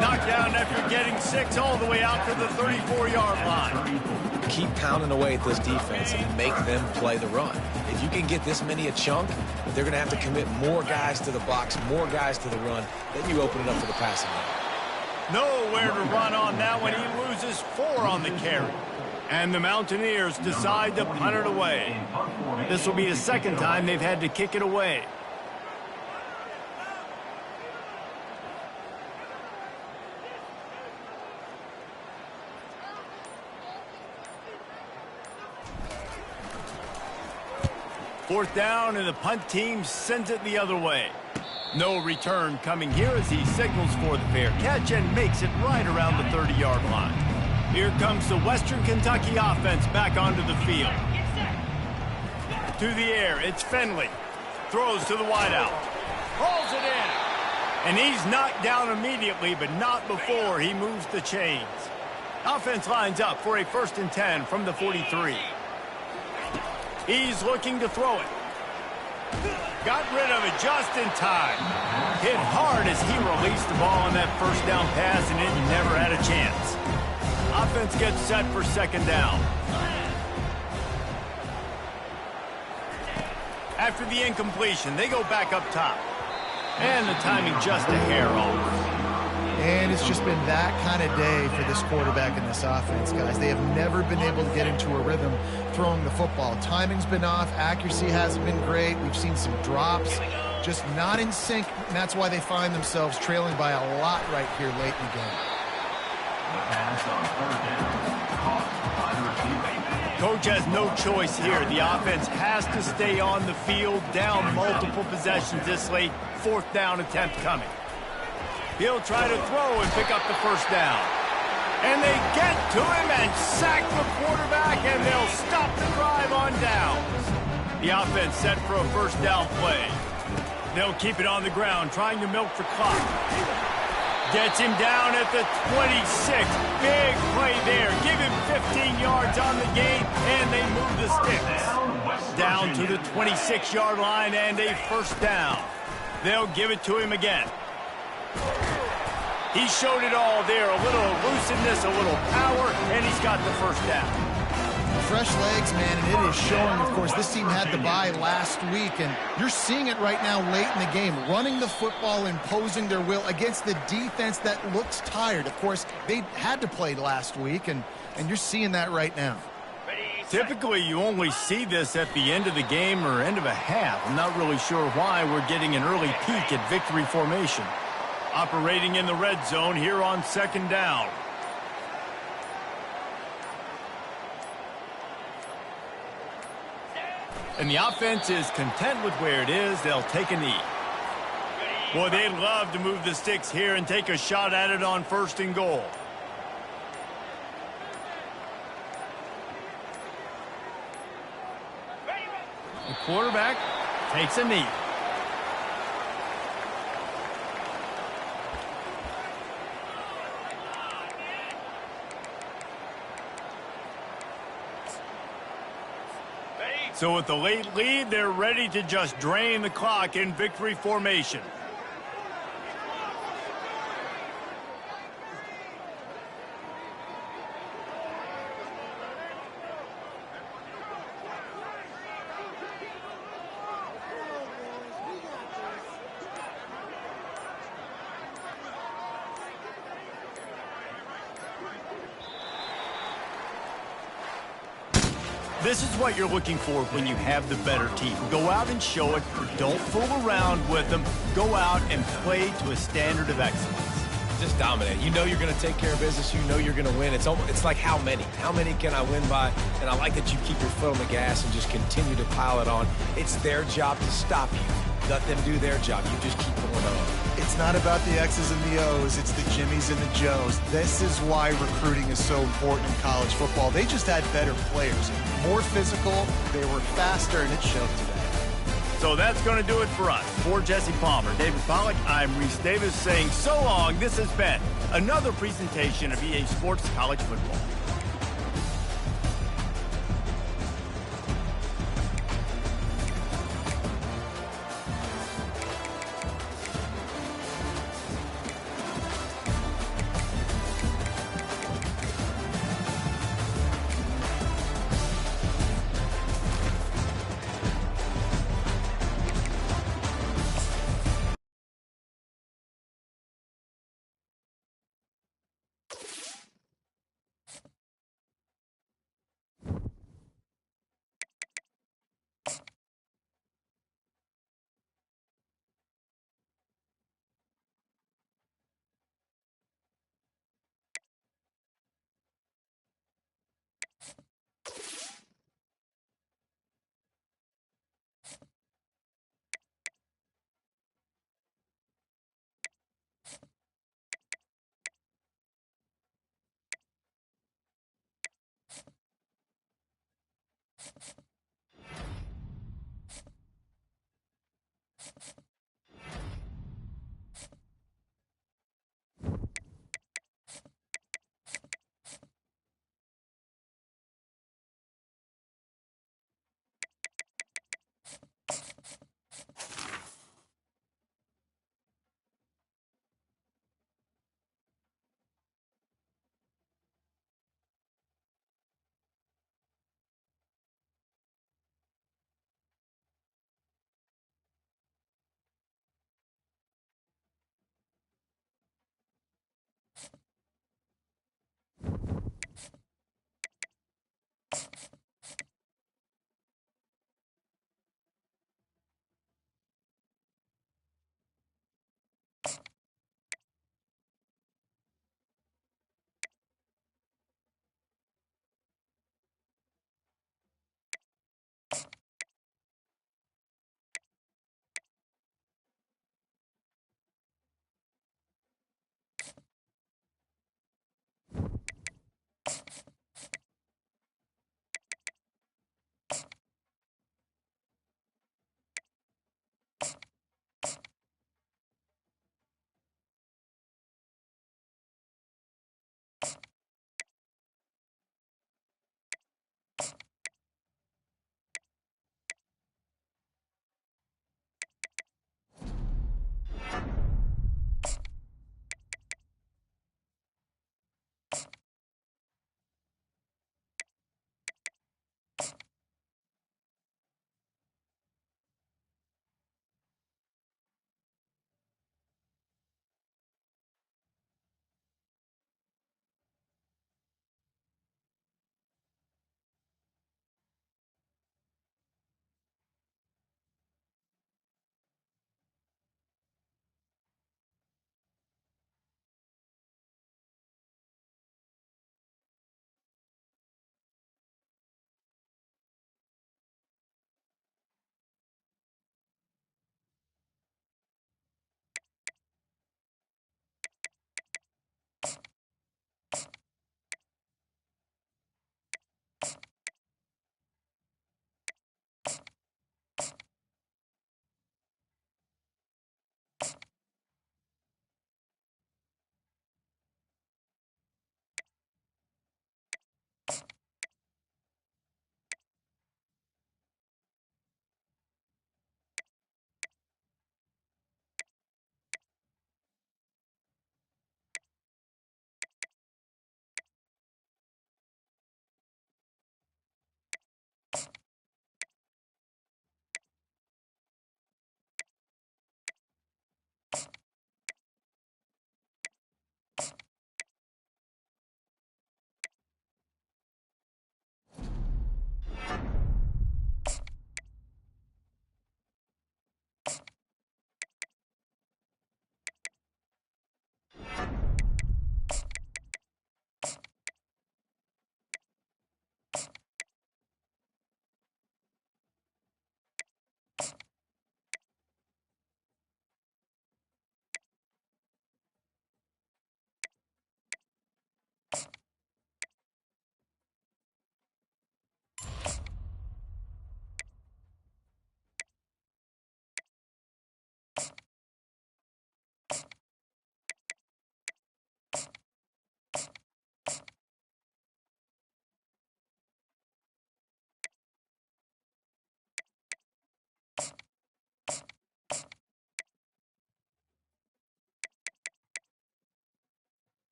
S1: Knocked down after getting 6 all the way out to the 34-yard line.
S3: Keep pounding away at this defense and make them play the run. If you can get this many a chunk, they're going to have to commit more guys to the box, more guys to the run. Then you open it up for the passing game.
S1: Nowhere to run on that one. He loses 4 on the carry. And the Mountaineers decide to punt it away. This will be the 2nd time they've had to kick it away. Fourth down, and the punt team sends it the other way. No return coming here as he signals for the fair catch and makes it right around the 30-yard line. Here comes the Western Kentucky offense back onto the field. To the air, it's Finley. Throws to the wideout. Rolls it in. And he's knocked down immediately, but not before he moves the chains. Offense lines up for a 1st and 10 from the 43. He's looking to throw it. Got rid of it just in time. Hit hard as he released the ball on that first down pass, and it never had a chance. Offense gets set for second down. After the incompletion, they go back up top. And the timing just a hair off.
S2: And it's just been that kind of day for this quarterback in this offense, guys. They have never been able to get into a rhythm throwing the football. Timing's been off. Accuracy hasn't been great. We've seen some drops, just not in sync. And that's why they find themselves trailing by a lot right here late in the game.
S5: The pass on third down, caught by the receiver.
S1: Coach has no choice here. The offense has to stay on the field, down multiple possessions this late. Fourth down attempt coming. He'll try to throw and pick up the first down. And they get to him and sack the quarterback, and they'll stop the drive on downs. The offense set for a first down play. They'll keep it on the ground, trying to milk the clock. Gets him down at the 26. Big play there. Give him 15 yards on the gain, and they move the sticks. Down to the 26-yard line and a first down. They'll give it to him again. He showed it all there. A little elusiveness, a little power, and he's got the first down.
S2: Fresh legs, man, and it is showing. Of course, this team had the bye last week, and you're seeing it right now late in the game. Running the football, imposing their will against the defense that looks tired. Of course, they had to play last week, and you're seeing that right now.
S1: Typically, you only see this at the end of the game or end of a half. I'm not really sure why we're getting an early peek at victory formation. Operating in the red zone here on second down. And the offense is content with where it is. They'll take a knee. Boy, they'd love to move the sticks here and take a shot at it on first and goal. The quarterback takes a knee. So with the late lead, they're ready to just drain the clock in victory formation. This is what you're looking for when you have the better team. Go out and show it. Don't fool around with them. Go out and play to a standard of excellence.
S3: Just dominate. You know you're going to take care of business. You know you're going to win. It's like how many? How many can I win by? And I like that you keep your foot on the gas and just continue to pile it on. It's their job to stop you. Let them do their job. You just keep going on.
S2: It's not about the X's and the O's. It's the Jimmies and the Joes. This is why recruiting is so important in college football. They just had better players. More physical, they were faster, and it showed today.
S1: So that's going to do it for us. For Jesse Palmer, David Pollack, I'm Reese Davis saying so long. This has been another presentation of EA Sports College Football.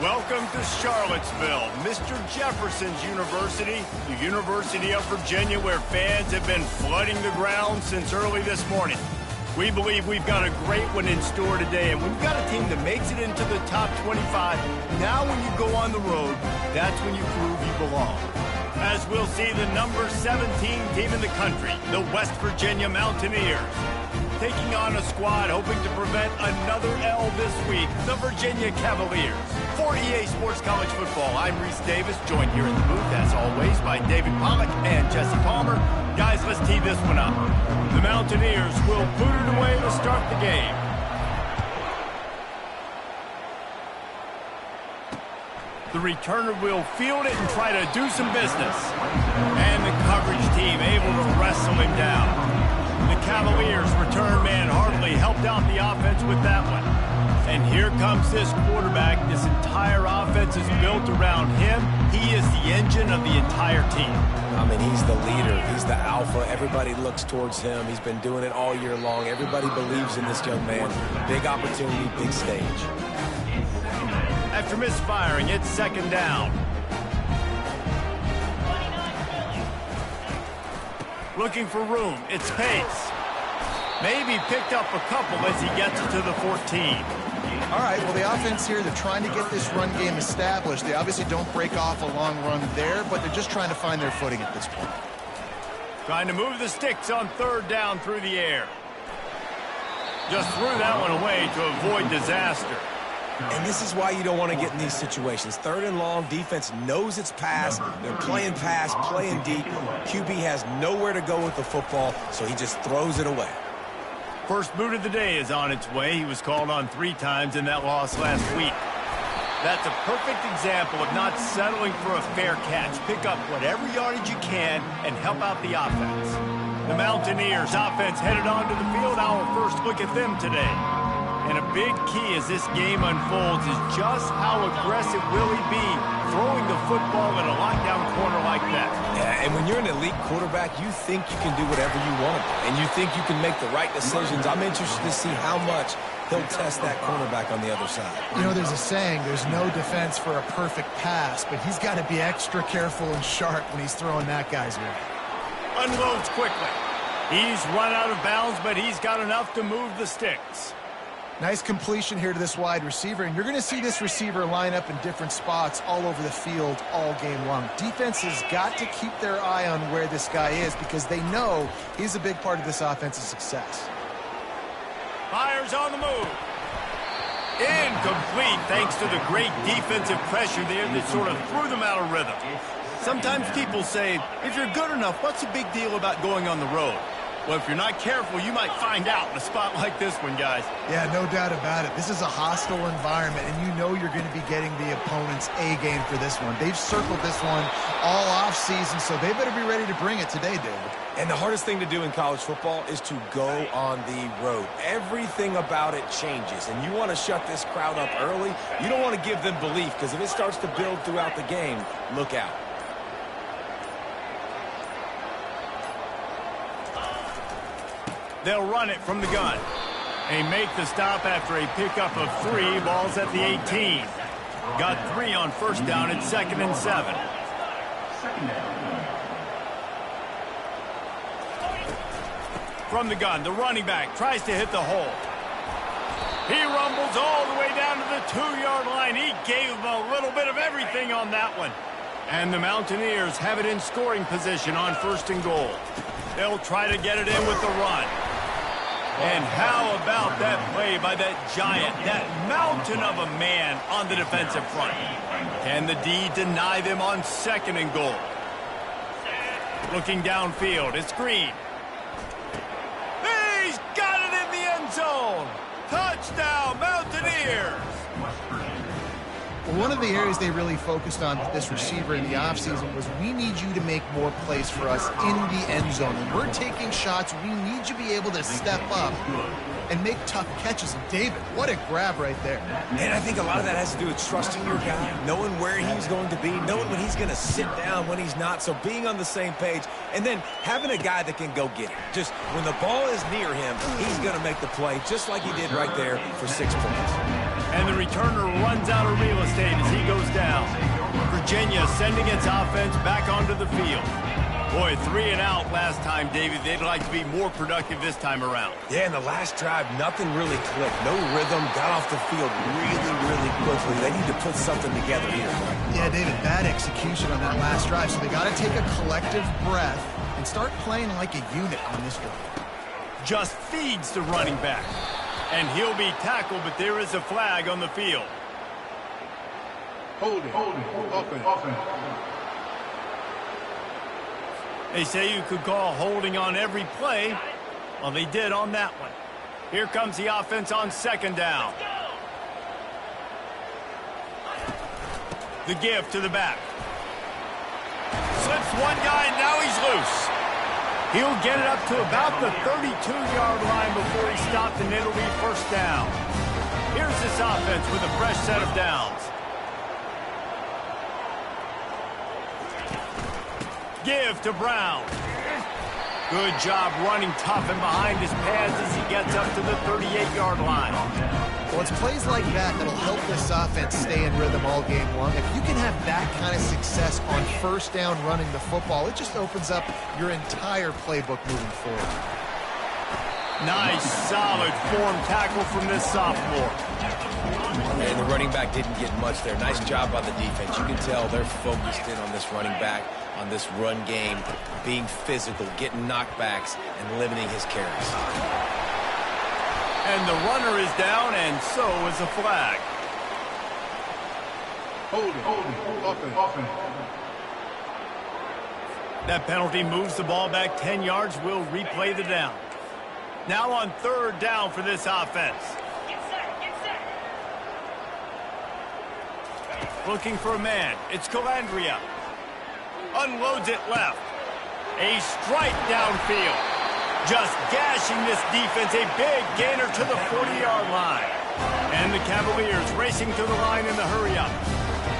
S1: Welcome to Charlottesville, Mr. Jefferson's University, the University of Virginia, where fans have been flooding the ground since early this morning. We believe we've got a great one in store today, and we've got a team that makes it into the top 25. Now when you go on the road, that's when you prove you belong. As we'll see the number 17 team in the country, the West Virginia Mountaineers, taking on a squad hoping to prevent another L this week, the Virginia Cavaliers. For EA Sports College Football, I'm Reese Davis, joined here in the booth, as always, by David Pollack and Jesse Palmer. Guys, let's tee this one up. The Mountaineers will boot it away to start the game. The returner will field it and try to do some business. And the coverage team able to wrestle him down. The Cavaliers return man hardly helped out the offense with that one. And here comes this quarterback. This entire offense is built around him. He is the engine of the entire team.
S3: I mean, he's the leader. He's the alpha. Everybody looks towards him. He's been doing it all year long. Everybody believes in this young man. Big opportunity, big stage.
S1: After misfiring, it's second down. Looking for room. It's Pace. Maybe picked up a couple as he gets it to the 14.
S2: All right, well, the offense here, they're trying to get this run game established. They obviously don't break off a long run there, but they're just trying to find their footing at this point.
S1: Trying to move the sticks on third down through the air. Just threw that one away to avoid disaster.
S3: And this is why you don't want to get in these situations. Third and long, defense knows it's pass. They're playing pass, playing deep. QB has nowhere to go with the football, so he just throws it away.
S1: First boot of the day is on its way. He was called on 3 times in that loss last week. That's a perfect example of not settling for a fair catch. Pick up whatever yardage you can and help out the offense. The Mountaineers offense headed onto the field. Our first look at them today. And a big key as this game unfolds is just how aggressive will he be throwing the football in a lockdown corner like that.
S3: Yeah, and when you're an elite quarterback, you think you can do whatever you want to do, and you think you can make the right decisions. I'm interested to see how much he'll test that cornerback on the other side.
S2: You know, there's a saying, there's no defense for a perfect pass, but he's got to be extra careful and sharp when he's throwing that guy's way.
S1: Unloads quickly. He's run out of bounds, but he's got enough to move the sticks.
S2: Nice completion here to this wide receiver, and you're going to see this receiver line up in different spots all over the field all game long. Defense has got to keep their eye on where this guy is because they know he's a big part of this offense's success.
S1: Fires on the move. Incomplete thanks to the great defensive pressure there that sort of threw them out of rhythm. Sometimes people say, if you're good enough, what's the big deal about going on the road? Well, if you're not careful, you might find out in a spot like this one, guys.
S2: Yeah, no doubt about it. This is a hostile environment, and you know you're going to be getting the opponent's A game for this one. They've circled this one all offseason, so they better be ready to bring it today, David.
S3: And the hardest thing to do in college football is to go on the road. Everything about it changes, and you want to shut this crowd up early. You don't want to give them belief, because if it starts to build throughout the game, look out.
S1: They'll run it from the gun. They make the stop after a pickup of 3. Ball's at the 18. Got 3 on first down. It's 2nd and 7. From the gun, the running back tries to hit the hole. He rumbles all the way down to the 2-yard line. He gave them a little bit of everything on that one. And the Mountaineers have it in scoring position on 1st and goal. They'll try to get it in with the run. And how about that play by that giant, that mountain of a man on the defensive front? Can the D deny them on 2nd and goal? Looking downfield, it's Green. He's got it in the end zone. Touchdown, Mountaineers.
S2: Well, one of the areas they really focused on with this receiver in the offseason was we need you to make more plays for us in the end zone. When we're taking shots, we need you to be able to step up and make tough catches. And David, what a grab right there.
S3: And I think a lot of that has to do with trusting your guy, knowing where he's going to be, knowing when he's going to sit down, when he's not, so being on the same page, and then having a guy that can go get it. Just when the ball is near him, he's going to make the play, just like he did right there for 6 points.
S1: And the returner runs out of real estate. State as he goes down. Virginia sending its offense back onto the field. Boy, 3 and out last time, David. They'd like to be more productive this time around.
S3: Yeah, in the last drive, nothing really clicked. No rhythm, got off the field really quickly. They need to put something together here.
S2: Yeah, David, bad execution on that last drive, so they got to take a collective breath and start playing like a unit on this drive.
S1: Just feeds the running back. And he'll be tackled, but there is a flag on the field.
S4: Holding. Offense.
S1: They say you could call holding on every play. Well, they did on that one. Here comes the offense on second down. The give to the back. Slips one guy, and now he's loose. He'll get it up to about the 32-yard line before he stopped, and it'll be first down. Here's this offense with a fresh set of downs. Give to Brown. Good job running tough and behind his pads as he gets up to the 38-yard line.
S2: Well, it's plays like that that'll help this offense stay in rhythm all game long. If you can have that kind of success on first down running the football, it just opens up your entire playbook moving forward.
S1: Nice, solid form tackle from this sophomore.
S3: And the running back didn't get much there. Nice job by the defense. You can tell they're focused in on this running back, on this run game, being physical, getting knockbacks, and limiting his carries.
S1: And the runner is down, and so is a flag.
S4: Holding. Offense.
S1: That penalty moves the ball back 10 yards. We'll replay the down. Now on third down for this offense.
S7: Get set.
S1: Looking for a man. It's Calandria. Unloads it left. A strike downfield. Just gashing this defense. A big gainer to the 40-yard line. And the Cavaliers racing to the line in the hurry-up.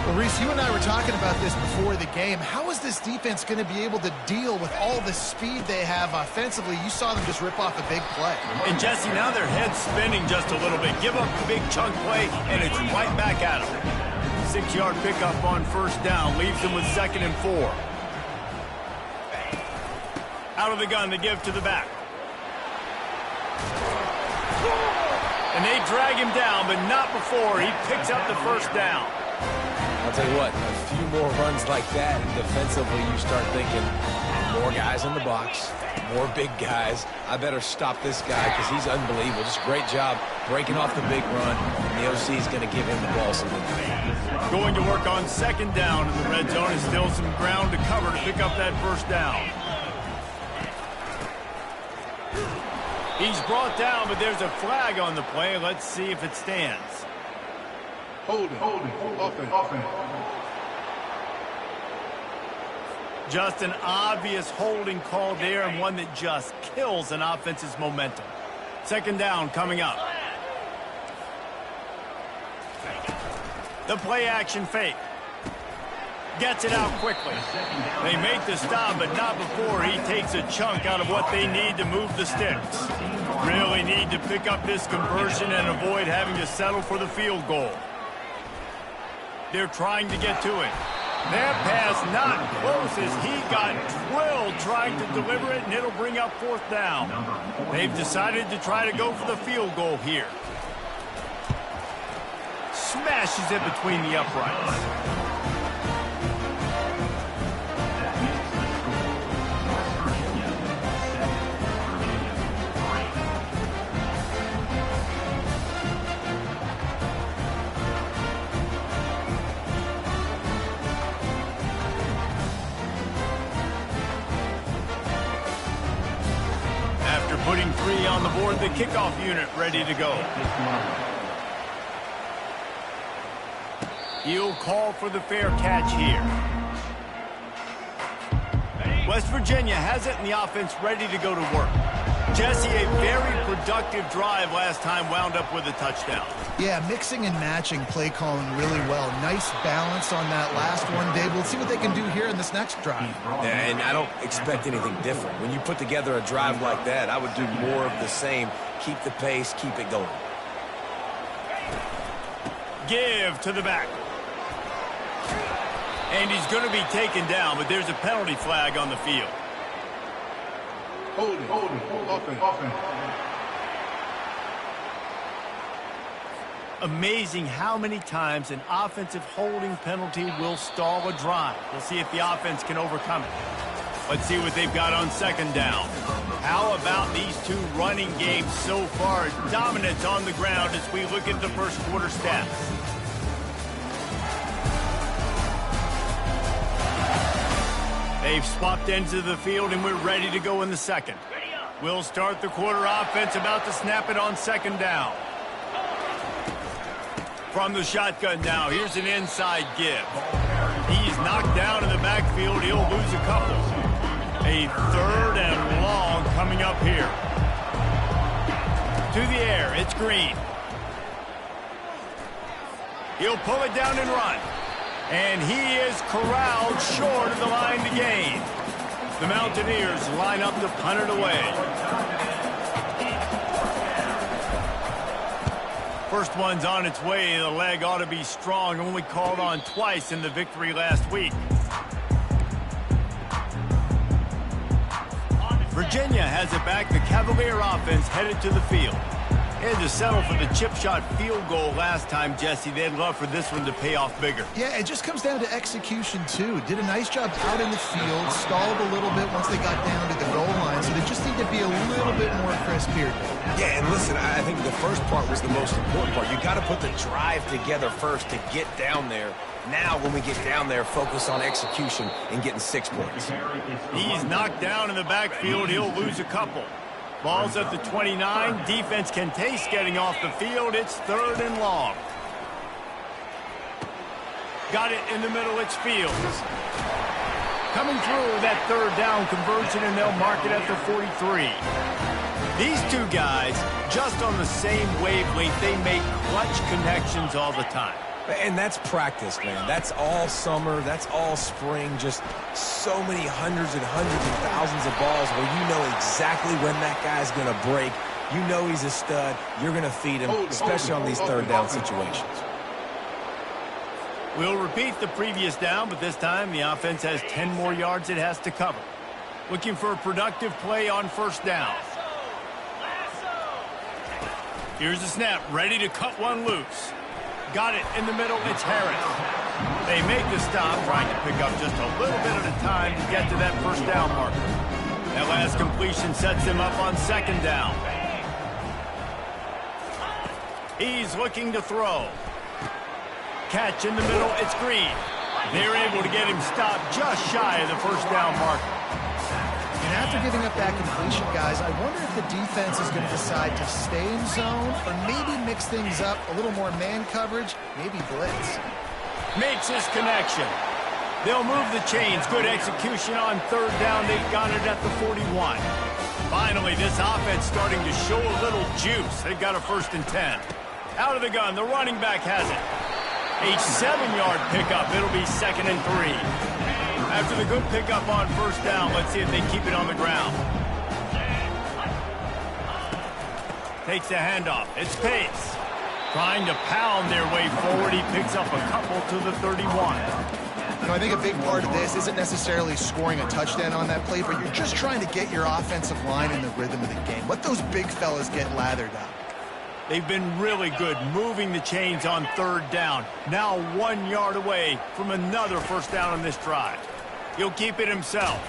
S2: Well, Reese, you and I were talking about this before the game. How is this defense going to be able to deal with all the speed they have offensively? You saw them just rip off a big play.
S1: And Jesse, now their head's spinning just a little bit. Give up a big chunk play, and it's right back at them. 6-yard pickup on first down leaves them with 2nd and 4. Out of the gun, the give to the back. And they drag him down, but not before he picks up the first down.
S3: I'll tell you what, a few more runs like that, and defensively you start thinking, more guys in the box, more big guys. I better stop this guy because he's unbelievable. Just great job breaking off the big run, and the OC is going to give him the ball soon.
S1: Going to work on second down in the red zone. Is still some ground to cover to pick up that first down. He's brought down, but there's a flag on the play. Let's see if it stands.
S4: Holding. Offense.
S1: Just an obvious holding call there, and one that just kills an offense's momentum. Second down coming up. The play action fake. Gets it out quickly. They make the stop, but not before he takes a chunk out of what they need to move the sticks. Really need to pick up this conversion and avoid having to settle for the field goal. They're trying to get to it. That pass not close as he got drilled trying to deliver it, and it'll bring up fourth down. They've decided to try to go for the field goal here. Smashes it between the uprights. Putting 3 on the board, the kickoff unit ready to go. He'll call for the fair catch here. West Virginia has it, and the offense ready to go to work. Jesse, a very productive drive last time, wound up with a touchdown.
S2: Yeah, mixing and matching play calling really well. Nice balance on that last one, Dave. We'll see what they can do here in this next drive.
S3: Yeah, and I don't expect anything different. When you put together a drive like that, I would do more of the same. Keep the pace, keep it going.
S1: Give to the back. And he's going to be taken down, but there's a penalty flag on the field.
S4: Holding. Offense.
S1: Amazing how many times an offensive holding penalty will stall a drive. We'll see if the offense can overcome it. Let's see what they've got on second down. How about these two running games so far? Dominance on the ground as we look at the first quarter stats. They've swapped ends of the field, and we're ready to go in the second. We'll start the quarter offense, about to snap it on second down. From the shotgun now, here's an inside give. He's knocked down in the backfield. He'll lose a couple. A third and long coming up here. To the air, it's Green. He'll pull it down and run. And he is corralled short of the line to gain. The Mountaineers line up to punt it away. First one's on its way. The leg ought to be strong. Only called on twice in the victory last week. Virginia has it back. The Cavalier offense headed to the field. Had to settle for the chip shot field goal last time, Jesse. They'd love for this one to pay off bigger.
S2: Yeah, it just comes down to execution, too. Did a nice job out in the field, stalled a little bit once they got down to the goal line, so they just need to be a little bit more crisp here.
S3: Yeah, and listen, I think the first part was the most important part. You got to put the drive together first to get down there. Now, when we get down there, focus on execution and getting 6 points.
S1: He's knocked down in the backfield. He'll lose a couple. Ball's at the 29. Defense can taste getting off the field. It's third and long. Got it in the middle. It's Fields. Coming through that third down conversion, and they'll mark it at the 43. These two guys, just on the same wavelength, they make clutch connections all the time.
S3: And that's practice, man. That's all summer. That's all spring. Just so many hundreds and thousands of balls where you know exactly when that guy's going to break. You know he's a stud. You're going to feed him, especially on these third down situations.
S1: We'll repeat the previous down, but this time the offense has 10 more yards it has to cover. Looking for a productive play on first down. Here's the snap, ready to cut one loose. Got it in the middle, it's Harris. They make the stop, trying to pick up just a little bit at a time to get to that first down marker. That last completion sets them up on second down. He's looking to throw. Catch in the middle, it's Green. They're able to get him stopped just shy of the first down marker.
S2: And after giving up that completion, guys, I wonder if the defense is going to decide to stay in zone or maybe mix things up, a little more man coverage, maybe blitz.
S1: Makes his connection. They'll move the chains. Good execution on third down. They've got it at the 41. Finally, this offense starting to show a little juice. They've got a 1st and 10. Out of the gun, the running back has it. A 7-yard pickup. It'll be 2nd and 3. After the good pickup on first down, let's see if they keep it on the ground. Takes the handoff. It's Pace. Trying to pound their way forward. He picks up a couple to the 31.
S2: You know, I think a big part of this isn't necessarily scoring a touchdown on that play, but you're just trying to get your offensive line in the rhythm of the game. Let those big fellas get lathered up.
S1: They've been really good moving the chains on third down. Now 1 yard away from another first down on this drive. He'll keep it himself.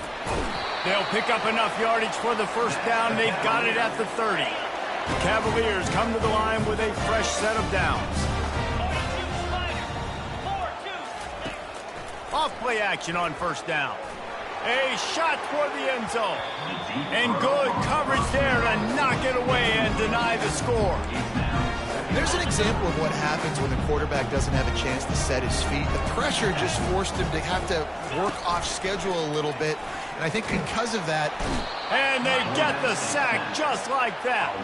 S1: They'll pick up enough yardage for the first down. They've got it at the 30. The Cavaliers come to the line with a fresh set of downs. Off play action on first down. A shot for the end zone. And good coverage there to knock it away and deny the score.
S2: There's an example of what happens when the quarterback doesn't have a chance to set his feet. The pressure just forced him to have to work off schedule a little bit. And I think because of that...
S1: And they get the sack just like that.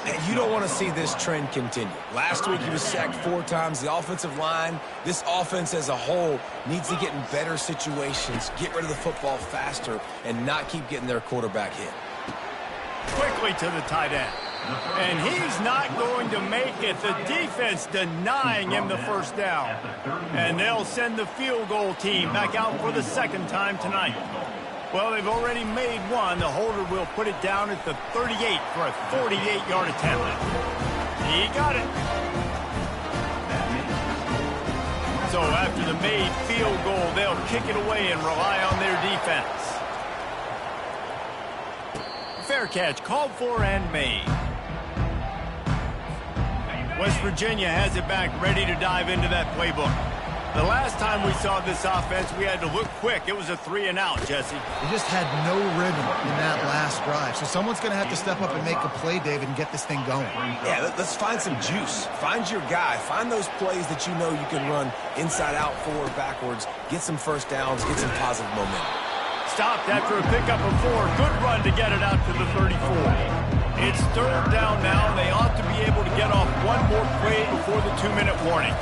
S3: And you don't want to see this trend continue. Last week he was sacked 4 times. The offensive line, this offense as a whole, needs to get in better situations, get rid of the football faster, and not keep getting their quarterback hit.
S1: Quickly to the tight end. And he's not going to make it. The defense denying him the first down. And they'll send the field goal team back out for the second time tonight. Well, they've already made one. The holder will put it down at the 38 for a 48-yard attempt. He got it. So after the made field goal, they'll kick it away and rely on their defense. Fair catch called for and made. West Virginia has it back, ready to dive into that playbook. The last time we saw this offense, we had to look quick. It was a 3-and-out, Jesse.
S2: They just had no rhythm in that last drive. So someone's going to have to step up and make a play, David, and get this thing going.
S3: Yeah, let's find some juice. Find your guy. Find those plays that you know you can run inside out, forward, backwards. Get some first downs. Get some positive momentum.
S1: Stopped after a pickup of 4. Good run to get it out to the 34. It's third down now. They ought to be able to get off one more play before the 2-minute warning.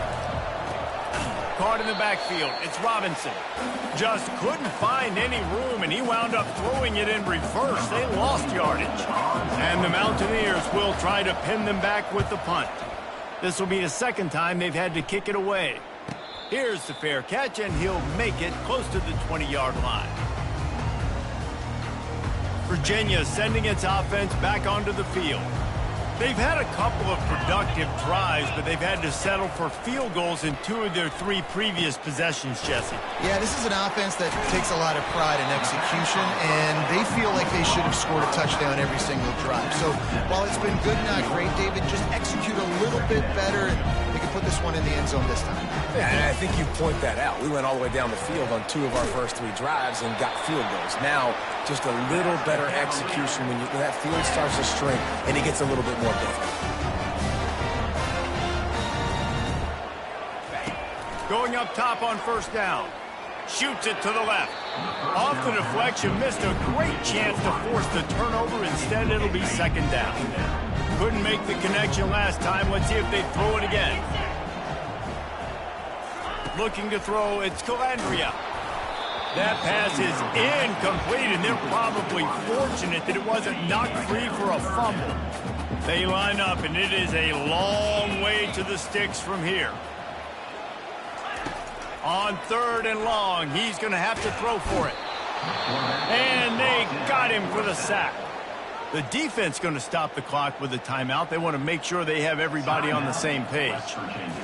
S1: Caught in the backfield. It's Robinson. Just couldn't find any room, and he wound up throwing it in reverse. They lost yardage. And the Mountaineers will try to pin them back with the punt. This will be the second time they've had to kick it away. Here's the fair catch, and he'll make it close to the 20-yard line. Virginia sending its offense back onto the field. They've had a couple of productive drives, but they've had to settle for field goals in 2 of their 3 previous possessions, Jesse.
S2: Yeah, this is an offense that takes a lot of pride in execution, and they feel like they should have scored a touchdown every single drive. So while it's been good, not great, David, just execute a little bit better, and they can put this one in the end zone this time.
S3: Yeah, and I think you point that out. We went all the way down the field on 2 of our first 3 drives and got field goals. Now, just a little better execution when that field starts to shrink and it gets a little bit more difficult.
S1: Going up top on first down. Shoots it to the left. Off the deflection, missed a great chance to force the turnover. Instead, it'll be second down. Couldn't make the connection last time. Let's see if they throw it again. Looking to throw, it's Calandria. That pass is incomplete, and they're probably fortunate that it wasn't knocked free for a fumble. They line up, and it is a long way to the sticks from here. On third and long, he's going to have to throw for it. And they got him for the sack. The defense going to stop the clock with a timeout. They want to make sure they have everybody on the same page.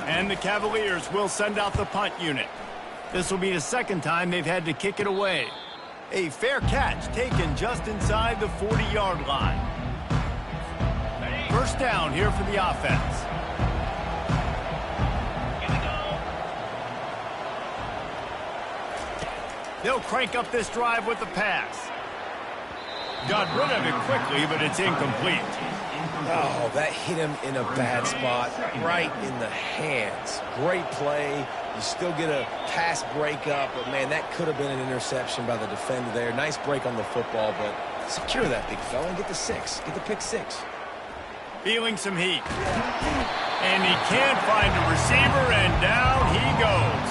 S1: And the Cavaliers will send out the punt unit. This will be the second time they've had to kick it away. A fair catch taken just inside the 40-yard line. First down here for the offense. They'll crank up this drive with the pass. Got rid of it quickly, but it's incomplete.
S3: Oh, that hit him in a bad spot, right in the hands. Great play. You still get a pass breakup, but, man, that could have been an interception by the defender there. Nice break on the football, but secure that big fella and get the 6. Get the pick 6.
S1: Feeling some heat. And he can't find a receiver, and down he goes.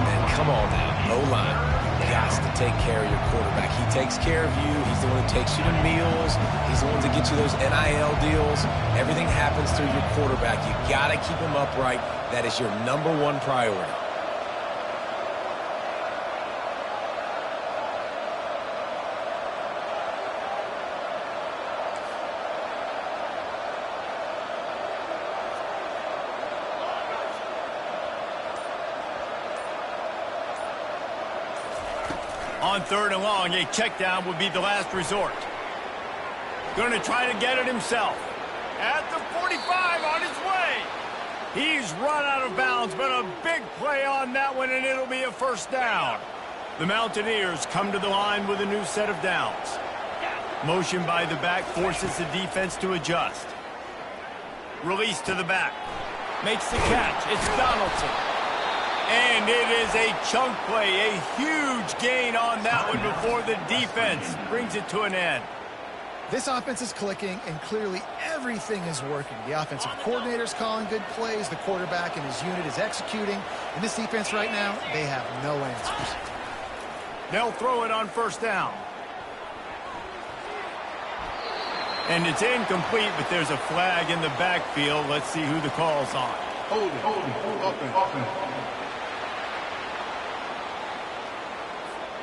S3: And come on now, O-line. Has to take care of your quarterback. He takes care of you. He's the one who takes you to meals. He's the one that gets you those NIL deals. Everything happens through your quarterback. You got to keep him upright. That is your #1 priority.
S1: On third and long, a check down would be the last resort. Going to try to get it himself. At the 45, on his way. He's run out of bounds, but a big play on that one, and it'll be a first down. The Mountaineers come to the line with a new set of downs. Motion by the back forces the defense to adjust. Release to the back. Makes the catch. It's Donaldson. And it is a chunk play, a huge gain on that one before the defense brings it to an end.
S2: This offense is clicking, and clearly everything is working. The offensive coordinator's calling good plays. The quarterback and his unit is executing. And this defense right now, they have no answers.
S1: They'll throw it on first down. And it's incomplete, but there's a flag in the backfield. Let's see who the call's on.
S4: Holding. Offense.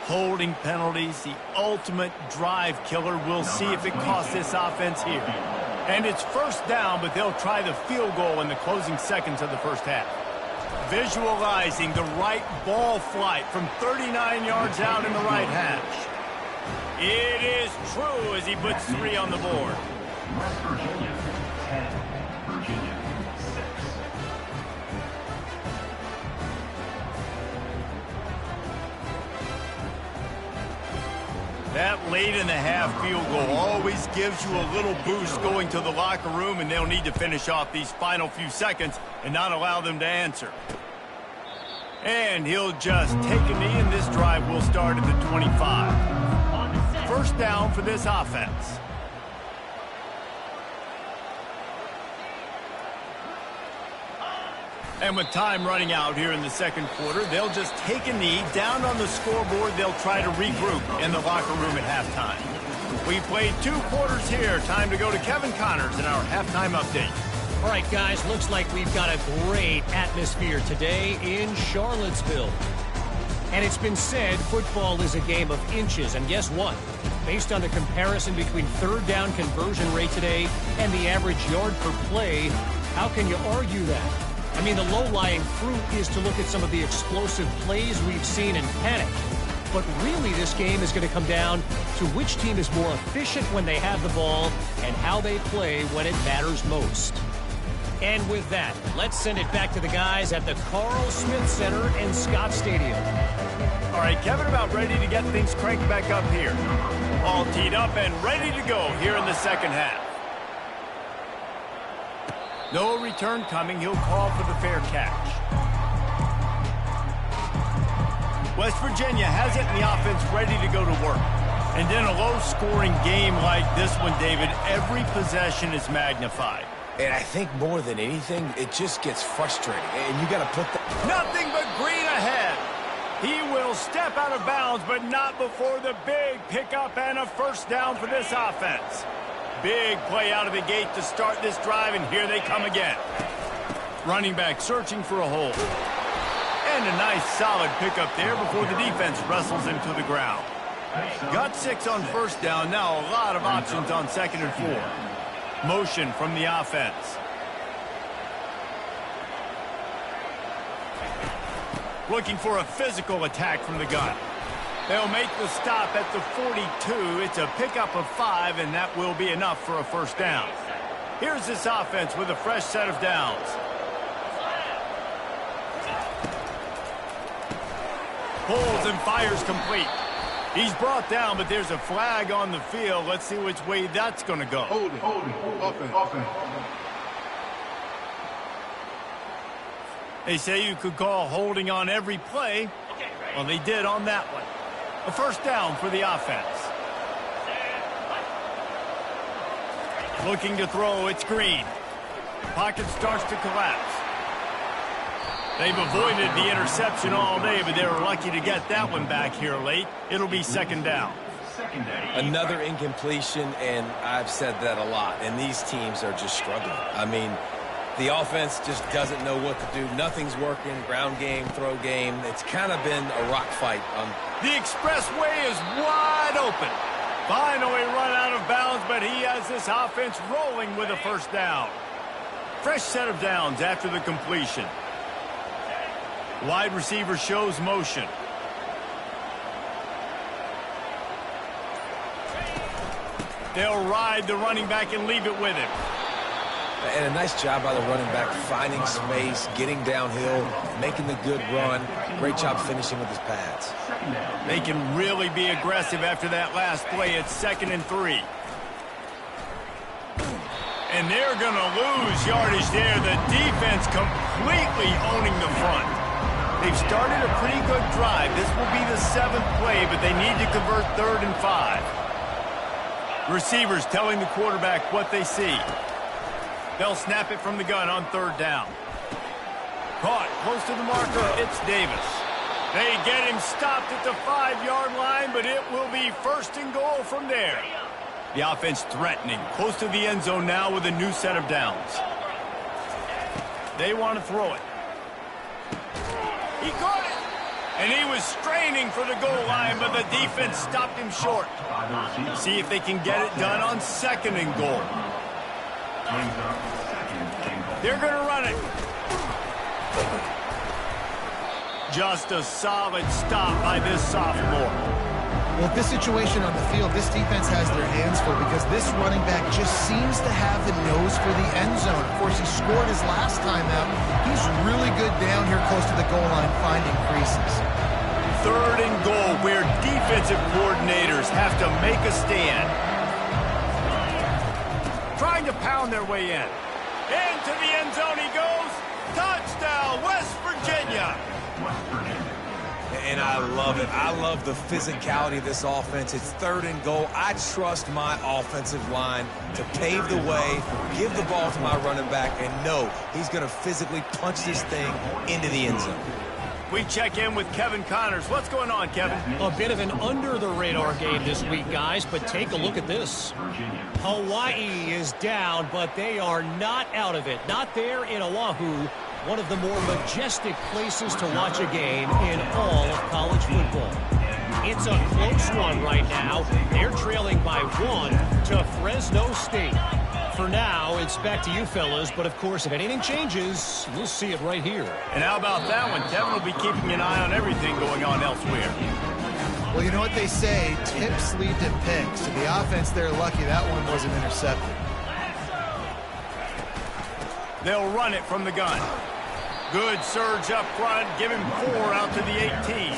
S1: Holding penalties, the ultimate drive killer. We'll see if it costs this offense here. And it's first down, but they'll try the field goal in the closing seconds of the first half. Visualizing the right ball flight from 39 yards out in the right hash. It is true as he puts 3 on the board.
S5: West Virginia, 10. Virginia, 6.
S1: That late in the half field goal always gives you a little boost going to the locker room, and they'll need to finish off these final few seconds and not allow them to answer. And he'll just take a knee, and this drive will start at the 25. First down for this offense. And with time running out here in the second quarter, they'll just take a knee. Down on the scoreboard, they'll try to regroup in the locker room at halftime. We played 2 quarters here. Time to go to Kevin Connors in our halftime update.
S6: All right, guys, looks like we've got a great atmosphere today in Charlottesville. And it's been said football is a game of inches. And guess what? Based on the comparison between third down conversion rate today and the average yard per play, how can you argue that? I mean, the low-lying fruit is to look at some of the explosive plays we've seen in panic. But really, this game is going to come down to which team is more efficient when they have the ball and how they play when it matters most. And with that, let's send it back to the guys at the Carl Smith Center in Scott Stadium.
S1: All right, Kevin, about ready to get things cranked back up here. All teed up and ready to go here in the second half. No return coming. He'll call for the fair catch. West Virginia has it, and the offense ready to go to work. And in a low-scoring game like this one, David, every possession is magnified.
S3: And I think more than anything, it just gets frustrating. And you got to put that.
S1: Nothing but green ahead. He will step out of bounds, but not before the big pickup and a first down for this offense. Big play out of the gate to start this drive, and here they come again. Running back searching for a hole. And a nice solid pickup there before the defense wrestles him to the ground. Got 6 on first down. Now a lot of options on 2nd and 4. Motion from the offense. Looking for a physical attack from the gun. They'll make the stop at the 42. It's a pickup of 5, and that will be enough for a first down. Here's this offense with a fresh set of downs. Pulls and fires complete. He's brought down, but there's a flag on the field. Let's see which way that's going to go.
S4: Holding. Offense.
S1: They say you could call holding on every play. Well, they did on that one. A first down for the offense. Looking to throw, it's Green. Pocket starts to collapse. They've avoided the interception all day, but they were lucky to get that one back here late. It'll be second down.
S3: Another incompletion, and I've said that a lot, and these teams are just struggling. I mean, the offense just doesn't know what to do. Nothing's working. Ground game, throw game. It's kind of been a rock fight.
S1: The expressway is wide open. Finally run out of bounds, but he has this offense rolling with a first down. Fresh set of downs after the completion. Wide receiver shows motion. They'll ride the running back and leave it with him.
S3: And a nice job by the running back, finding space, getting downhill, making the good run. Great job finishing with his pads.
S1: They can really be aggressive after that last play. It's 2nd and 3. And they're going to lose yardage there. The defense completely owning the front. They've started a pretty good drive. This will be the 7th play, but they need to convert 3rd and 5. Receivers telling the quarterback what they see. They'll snap it from the gun on 3rd down. Caught close to the marker. It's Davis. They get him stopped at the 5-yard line, but it will be 1st and goal from there. The offense threatening, close to the end zone now with a new set of downs. They want to throw it. He caught it! And he was straining for the goal line, but the defense stopped him short. See if they can get it done on 2nd and goal. They're going to run it. Just a solid stop by this sophomore.
S2: Well, this situation on the field, this defense has their hands full because this running back just seems to have the nose for the end zone. Of course, he scored his last time out. He's really good down here close to the goal line, finding creases.
S1: 3rd and goal, where defensive coordinators have to make a stand. Trying to pound their way in. Into the end zone he goes. Touchdown, West Virginia.
S3: And I love it. I love the physicality of this offense. It's 3rd and goal. I trust my offensive line to pave the way, give the ball to my running back, and know he's going to physically punch this thing into the end zone.
S1: We check in with Kevin Connors. What's going on, Kevin?
S6: A bit of an under-the-radar game this week, guys, but take a look at this. Hawaii is down, but they are not out of it. Not there in Oahu, one of the more majestic places to watch a game in all of college football. It's a close one right now. They're trailing by 1 to Fresno State. For now, it's back to you fellas, but of course, if anything changes, we'll see it right here.
S1: And how about that one? Kevin will be keeping an eye on everything going on elsewhere.
S2: Well, you know what they say, tips lead to picks. And the offense, they're lucky that one wasn't intercepted.
S1: They'll run it from the gun. Good surge up front, give him 4 out to the 18.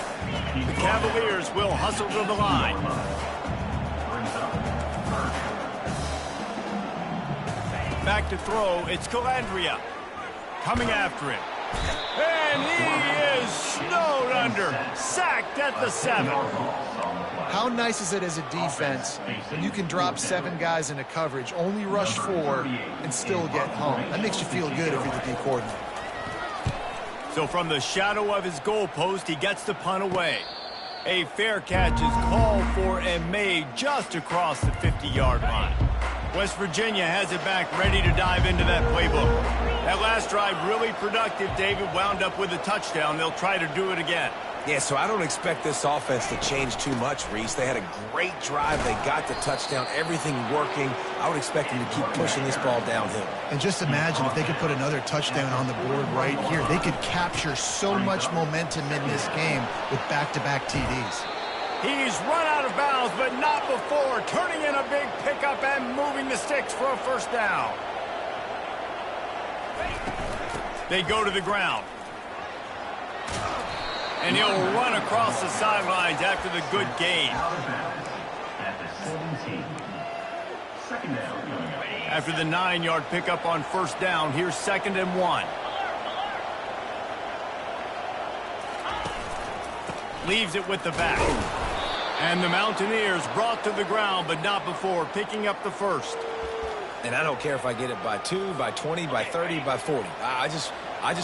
S1: The Cavaliers will hustle to the line. Back to throw, it's Calandria. Coming after him. And he is snowed under. Sacked at the 7.
S2: How nice is it as a defense when you can drop 7 guys into coverage, only rush 4, and still get home? That makes you feel good if you're the D coordinator.
S1: So from the shadow of his goalpost, he gets the punt away. A fair catch is called for and made just across the 50-yard line. West Virginia has it back, ready to dive into that playbook. That last drive really productive. David wound up with a touchdown. They'll try to do it again.
S3: Yeah, so I don't expect this offense to change too much, Reese. They had a great drive. They got the touchdown, everything working. I would expect them to keep pushing this ball downhill.
S2: And just imagine if they could put another touchdown on the board right here. They could capture so much momentum in this game with back-to-back TDs.
S1: He's run out of bounds, but not before. Turning in a big pickup and moving the sticks for a first down. They go to the ground. And he'll run across the sidelines after the good gain. After the 9-yard pickup on first down, here's 2nd and 1. Leaves it with the back. And the Mountaineers brought to the ground, but not before picking up the first.
S3: And I don't care if I get it by 2, by 20, by 30, by 40. I just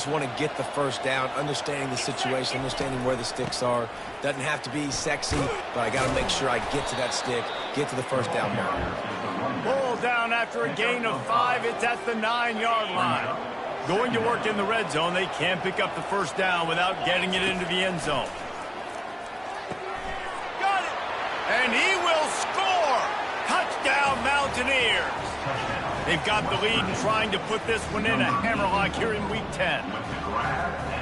S3: want to get the first down, understanding the situation, understanding where the sticks are. Doesn't have to be sexy, but I got to make sure I get to that stick, get to the first down mark.
S1: Ball down after a gain of 5. It's at the 9-yard line. Going to work in the red zone. They can't pick up the first down without getting it into the end zone. Got it! And he will score! Touchdown, Mountaineers! They've got the lead and trying to put this one in a hammerlock here in Week 10.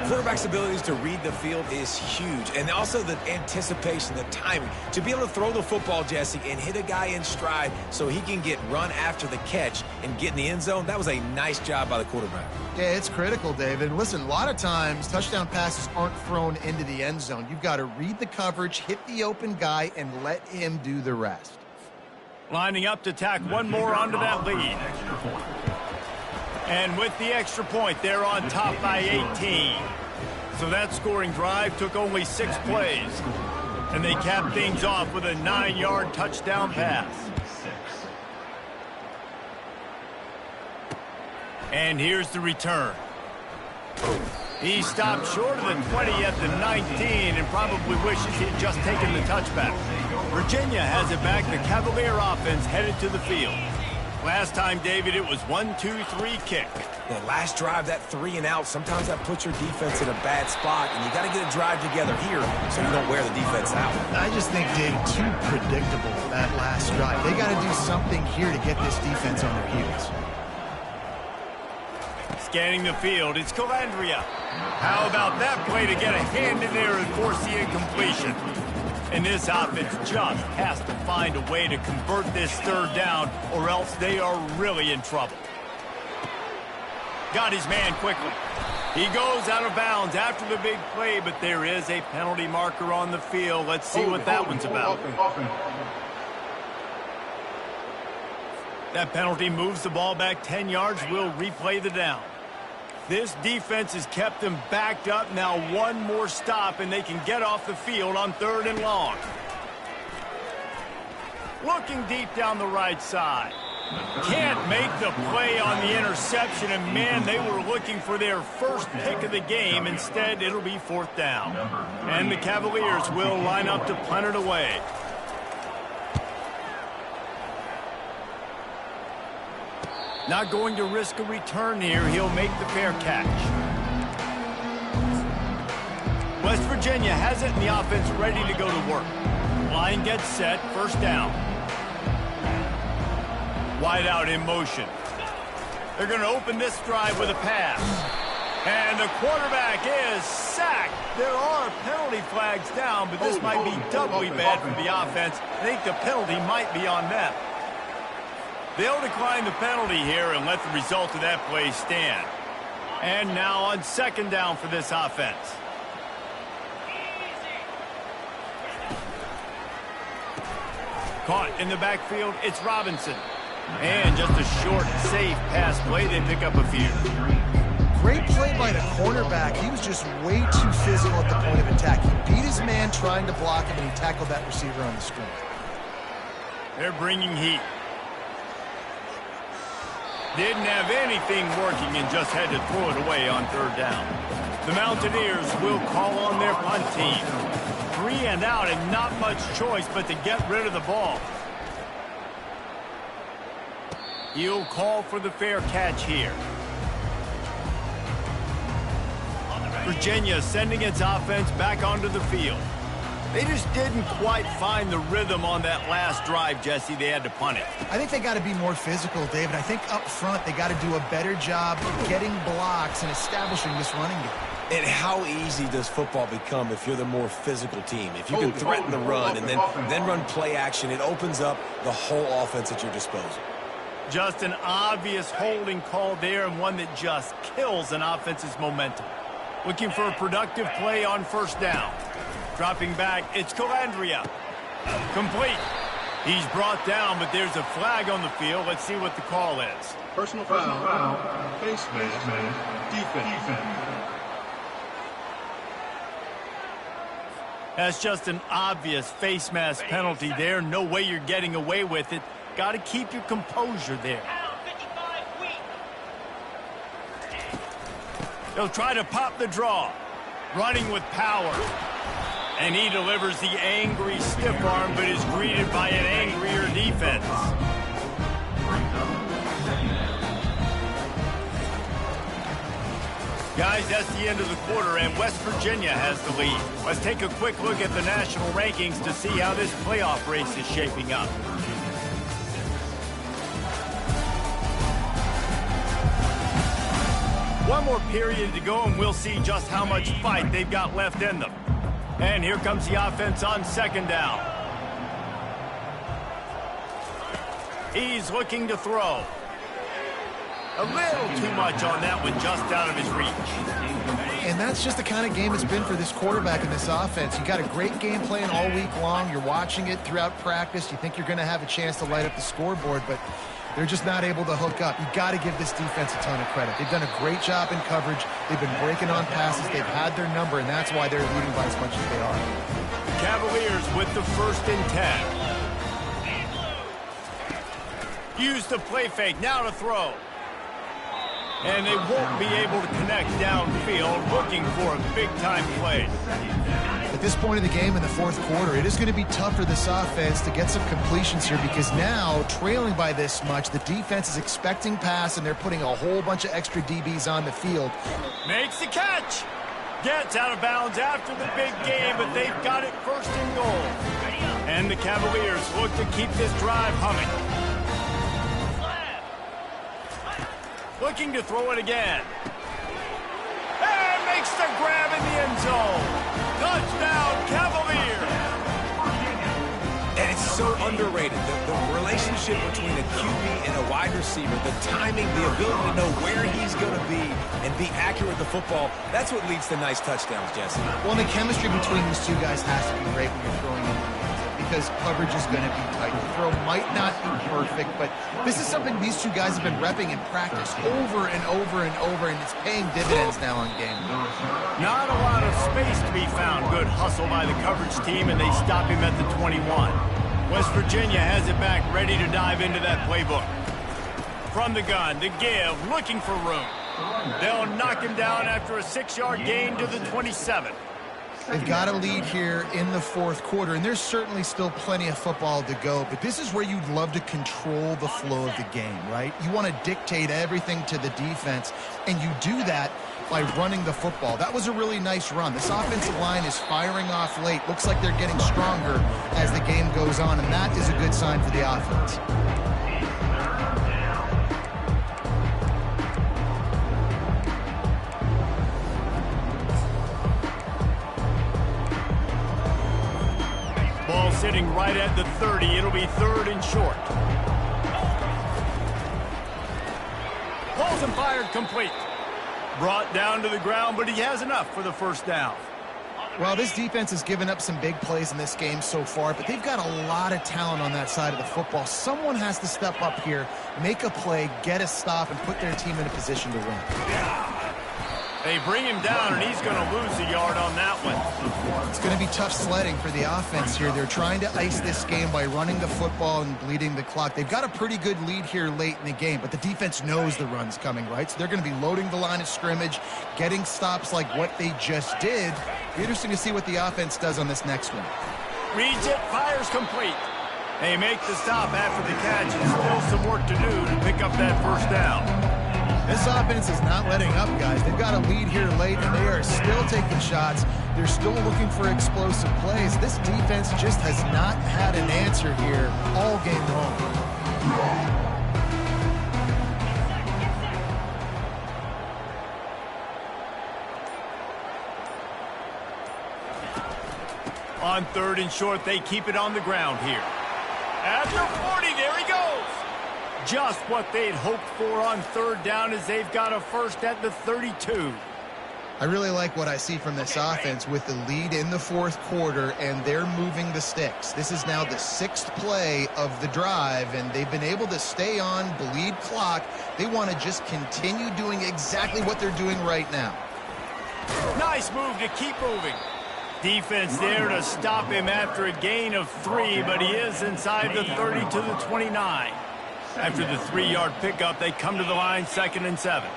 S3: Quarterback's abilities to read the field is huge, and also the anticipation, the timing. To be able to throw the football, Jesse, and hit a guy in stride so he can get run after the catch and get in the end zone, that was a nice job by the quarterback.
S2: Yeah, it's critical, David. Listen, a lot of times touchdown passes aren't thrown into the end zone. You've got to read the coverage, hit the open guy, and let him do the rest.
S1: Lining up to tack one more onto that lead. And with the extra point, they're on top by 18. So that scoring drive took only 6 plays. And they capped things off with a 9-yard touchdown pass. And here's the return. He stopped short of the 20 at the 19 and probably wishes he had just taken the touchback. Virginia has it back. The Cavalier offense headed to the field. Last time, David, it was 1-2-3 kick.
S3: That last drive, that 3 and out, sometimes that puts your defense in a bad spot, and you got to get a drive together here so you don't wear the defense out.
S2: I just think, Dave, too predictable, that last drive. They got to do something here to get this defense on their heels.
S1: Scanning the field, it's Calandria. How about that play to get a hand in there and force the incompletion? And this offense just has to find a way to convert this third down, or else they are really in trouble. Got his man quickly. He goes out of bounds after the big play, but there is a penalty marker on the field. Let's see what that one's about. That penalty moves the ball back 10 yards. We'll replay the down. This defense has kept them backed up. Now one more stop, and they can get off the field on 3rd and long. Looking deep down the right side. Can't make the play on the interception, and man, they were looking for their first pick of the game. Instead, it'll be 4th down. And the Cavaliers will line up to punt it away. Not going to risk a return here. He'll make the fair catch. West Virginia has it in the offense ready to go to work. Line gets set. 1st down. Wide out in motion. They're going to open this drive with a pass. And the quarterback is sacked. There are penalty flags down, but this might be doubly bad for the offense. I think the penalty might be on them. They'll decline the penalty here and let the result of that play stand. And now on 2nd down for this offense. Caught in the backfield, it's Robinson. And just a short, safe pass play. They pick up a few.
S2: Great play by the cornerback. He was just way too physical at the point of attack. He beat his man trying to block him, and he tackled that receiver on the screen.
S1: They're bringing heat. Didn't have anything working and just had to throw it away on 3rd down. The Mountaineers will call on their punt team. 3 and out and not much choice but to get rid of the ball. He'll call for the fair catch here. Virginia sending its offense back onto the field. They just didn't quite find the rhythm on that last drive, Jesse. They had to punt it.
S2: I think they got to be more physical, David. I think up front they got to do a better job of getting blocks and establishing this running game.
S3: And how easy does football become if you're the more physical team? If you can threaten the run and then run play action, it opens up the whole offense at your disposal.
S1: Just an obvious holding call there, and one that just kills an offense's momentum. Looking for a productive play on 1st down. Dropping back, it's Calandria. Complete. He's brought down, but there's a flag on the field. Let's see what the call is.
S4: Personal foul. Face mask. Defense.
S1: That's just an obvious face mask penalty there. No way you're getting away with it. Got to keep your composure there. He'll try to pop the draw. Running with power. And he delivers the angry stiff arm, but is greeted by an angrier defense. Guys, that's the end of the quarter, and West Virginia has the lead. Let's take a quick look at the national rankings to see how this playoff race is shaping up. One more period to go, and we'll see just how much fight they've got left in them. And here comes the offense on 2nd down. He's looking to throw. A little too much on that one, just out of his reach.
S2: And that's just the kind of game it's been for this quarterback and this offense. You got a great game plan all week long. You're watching it throughout practice. You think you're going to have a chance to light up the scoreboard, but they're just not able to hook up. You got to give this defense a ton of credit. They've done a great job in coverage. They've been breaking on passes. They've had their number, and that's why they're leading by as much as they are.
S1: Cavaliers with the 1st and 10. Use the play fake. Now to throw. And they won't be able to connect downfield, looking for a big-time play.
S2: At this point in the game in the fourth quarter, it is going to be tough for this offense to get some completions here because now, trailing by this much, the defense is expecting pass, and they're putting a whole bunch of extra DBs on the field.
S1: Makes the catch. Gets out of bounds after the big game, but they've got it first and goal. And the Cavaliers look to keep this drive humming. Looking to throw it again. And makes the grab in the end zone. Touchdown, Cavaliers.
S3: And it's so underrated. The relationship between a QB and a wide receiver, the timing, the ability to know where he's going to be and be accurate with the football, that's what leads to nice touchdowns, Jesse.
S2: Well, the chemistry between these two guys has to be great when you're throwing in because coverage is going to be tight. The throw might not be perfect, but this is something these two guys have been repping in practice over and over and over, and it's paying dividends now in game.
S1: Not a lot of space to be found. Good hustle by the coverage team, and they stop him at the 21. West Virginia has it back, ready to dive into that playbook. From the gun, the give, looking for room. They'll knock him down after a 6-yard gain to the 27.
S2: They've got a lead here in the fourth quarter, and there's certainly still plenty of football to go, but this is where you'd love to control the flow of the game, right? You want to dictate everything to the defense, and you do that by running the football. That was a really nice run. This offensive line is firing off late. Looks like they're getting stronger as the game goes on, and that is a good sign for the offense.
S1: Ball sitting right at the 30. It'll be third and short. Pulls and fired complete. Brought down to the ground, but he has enough for the first down.
S2: Well, this defense has given up some big plays in this game so far, but they've got a lot of talent on that side of the football. Someone has to step up here, make a play, get a stop, and put their team in a position to win.
S1: They bring him down, and he's going to lose a yard on that one.
S2: It's going to be tough sledding for the offense here. They're trying to ice this game by running the football and bleeding the clock. They've got a pretty good lead here late in the game, but the defense knows the run's coming, right? So they're going to be loading the line of scrimmage, getting stops like what they just did. Be interesting to see what the offense does on this next one.
S1: Reads it, fires complete. They make the stop after the catch, and still some work to do to pick up that first down.
S2: This offense is not letting up, guys. They've got a lead here late, and they are still taking shots. They're still looking for explosive plays. This defense just has not had an answer here all game long.
S1: On third and short, they keep it on the ground here. At the 40, there he goes. Just what they'd hoped for on third down as they've got a first at the 32.
S2: I really like what I see from this offense with the lead in the fourth quarter, and they're moving the sticks. This is now the 6th play of the drive, and they've been able to stay on, bleed clock. They want to just continue doing exactly what they're doing right now.
S1: Nice move to keep moving. Defense there to stop him after a gain of 3, but he is inside the 30 to the 29. After the 3-yard pickup, they come to the line, 2nd and 7.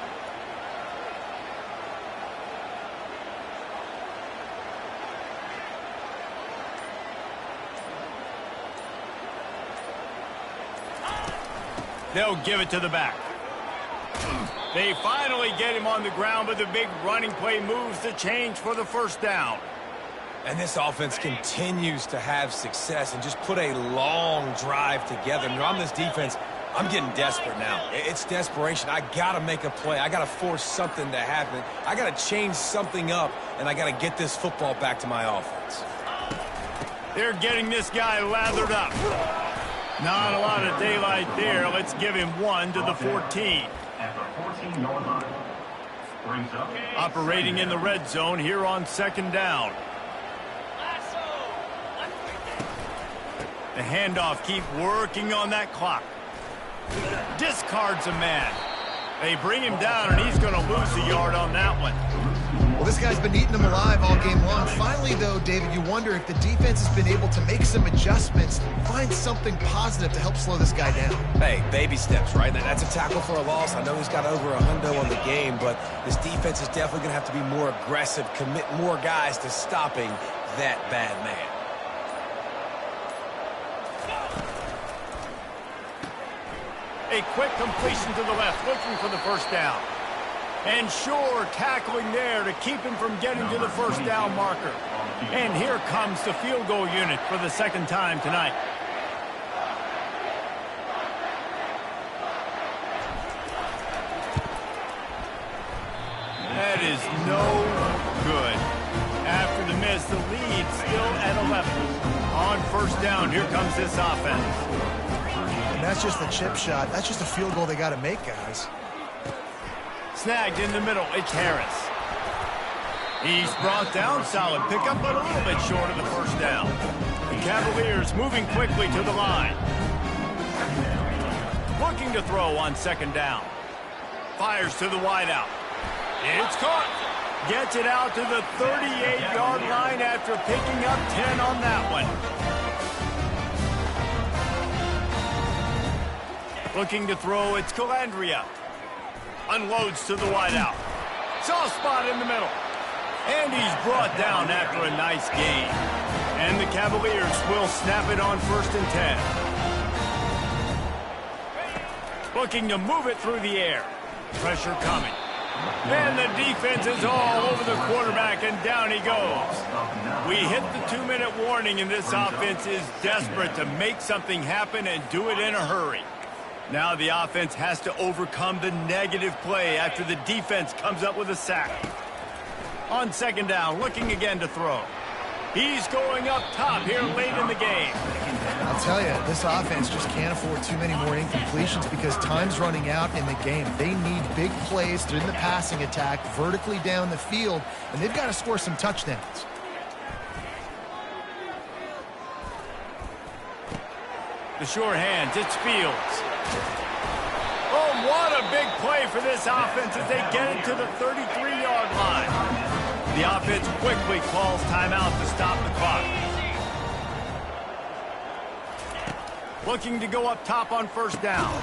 S1: They'll give it to the back. They finally get him on the ground, but the big running play moves the change for the first down.
S3: And this offense continues to have success and just put a long drive together. You know, I'm this defense. I'm getting desperate now. It's desperation. I got to make a play. I got to force something to happen. I got to change something up, and I got to get this football back to my offense.
S1: They're getting this guy lathered up. Not a lot of daylight there. Let's give him 1 to the 14.
S5: At the 14-yard line. Brings up.
S1: Operating in the red zone here on 2nd down. The handoff, keep working on that clock. Discards a man. They bring him down, and he's going to lose a yard on that one.
S2: Well, this guy's been eating them alive all game long. Finally, though, David, you wonder if the defense has been able to make some adjustments, find something positive to help slow this guy down.
S3: Hey, baby steps, right? That's a tackle for a loss. I know he's got over $100 on the game, but this defense is definitely going to have to be more aggressive, commit more guys to stopping that bad man.
S1: A quick completion to the left, looking for the first down. And sure, tackling there to keep him from getting to the first down marker. And here comes the field goal unit for the second time tonight. That is no good. After the miss, the lead still at 11. On first down, here comes this offense.
S2: And that's just the chip shot. That's just a field goal they got to make, guys.
S1: Snagged in the middle, it's Harris. He's brought down, solid pickup, but a little bit short of the first down. The Cavaliers moving quickly to the line. Looking to throw on second down. Fires to the wideout. It's caught. Gets it out to the 38-yard line after picking up 10 on that one. Looking to throw, it's Calandria. Unloads to the wideout. Soft spot in the middle. And he's brought down after a nice gain. And the Cavaliers will snap it on 1st and 10. Looking to move it through the air. Pressure coming. And the defense is all over the quarterback, and down he goes. We hit the 2-minute warning, and this offense is desperate to make something happen and do it in a hurry. Now the offense has to overcome the negative play after the defense comes up with a sack. On second down, looking again to throw. He's going up top here late in the game.
S2: I'll tell you, this offense just can't afford too many more incompletions because time's running out in the game. They need big plays in the passing attack, vertically down the field, and they've got to score some touchdowns.
S1: The sure hands, it's Fields. Oh, what a big play for this offense as they get it to the 33-yard line. The offense quickly calls timeout to stop the clock. Looking to go up top on first down.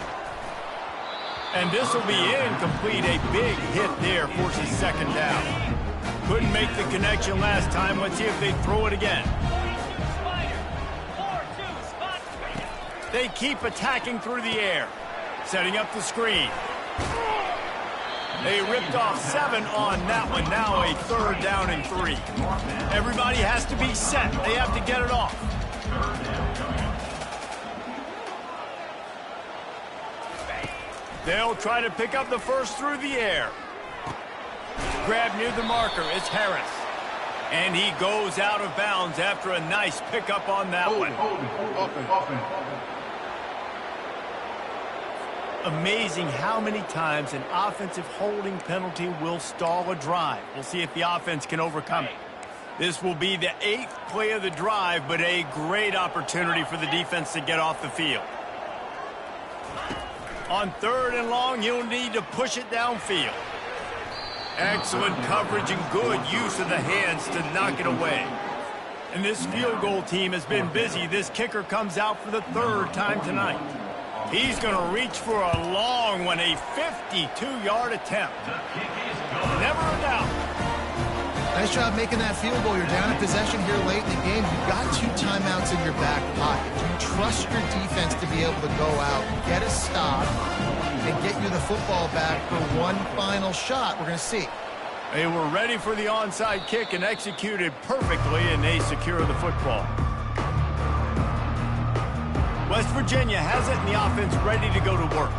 S1: And this will be incomplete. A big hit there forces second down. Couldn't make the connection last time. Let's see if they throw it again. They keep attacking through the air. Setting up the screen. They ripped off 7 on that one. Now a 3rd down and 3. Everybody has to be set. They have to get it off. They'll try to pick up the first through the air. Grab near the marker. It's Harris. And he goes out of bounds after a nice pickup on that one. Amazing how many times an offensive holding penalty will stall a drive. We'll see if the offense can overcome it. This will be the 8th play of the drive, but a great opportunity for the defense to get off the field. On 3rd and long, he'll need to push it downfield. Excellent coverage and good use of the hands to knock it away. And this field goal team has been busy. This kicker comes out for the 3rd time tonight. He's going to reach for a long one, a 52-yard attempt. Never a doubt.
S2: Nice job making that field goal. You're down in possession here late in the game. You've got 2 timeouts in your back pocket. Do you trust your defense to be able to go out, get a stop, and get you the football back for one final shot? We're going to see.
S1: They were ready for the onside kick and executed perfectly, and they secure the football. West Virginia has it, and the offense ready to go to work.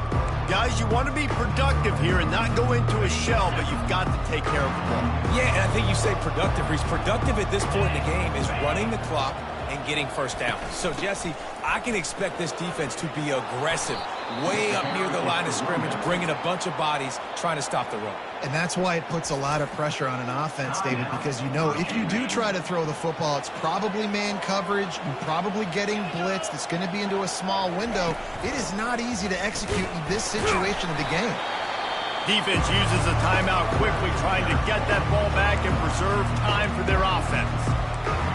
S1: Guys, you want to be productive here and not go into a shell, but you've got to take care of the ball.
S3: Yeah, and I think you say productive. He's productive at this point in the game is running the clock and getting first down. So, Jesse, I can expect this defense to be aggressive, way up near the line of scrimmage, bringing a bunch of bodies, trying to stop the run.
S2: And that's why it puts a lot of pressure on an offense, David, because you know if you do try to throw the football, it's probably man coverage, you're probably getting blitzed, it's going to be into a small window. It is not easy to execute in this situation of the game.
S1: Defense uses a timeout quickly, trying to get that ball back and preserve time for their offense.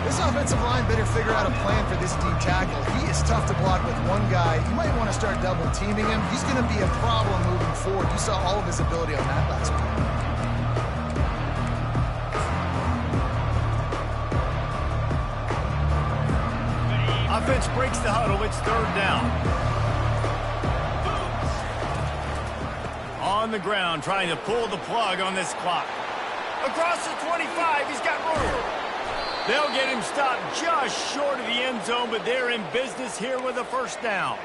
S2: This offensive line better figure out a plan for this D tackle. He is tough to block with one guy. You might want to start double teaming him. He's going to be a problem moving forward. You saw all of his ability on that last one.
S1: Offense breaks the huddle. It's third down. On the ground, trying to pull the plug on this clock. Across the 25, he's got room. They'll get him stopped just short of the end zone, but they're in business here with a first down.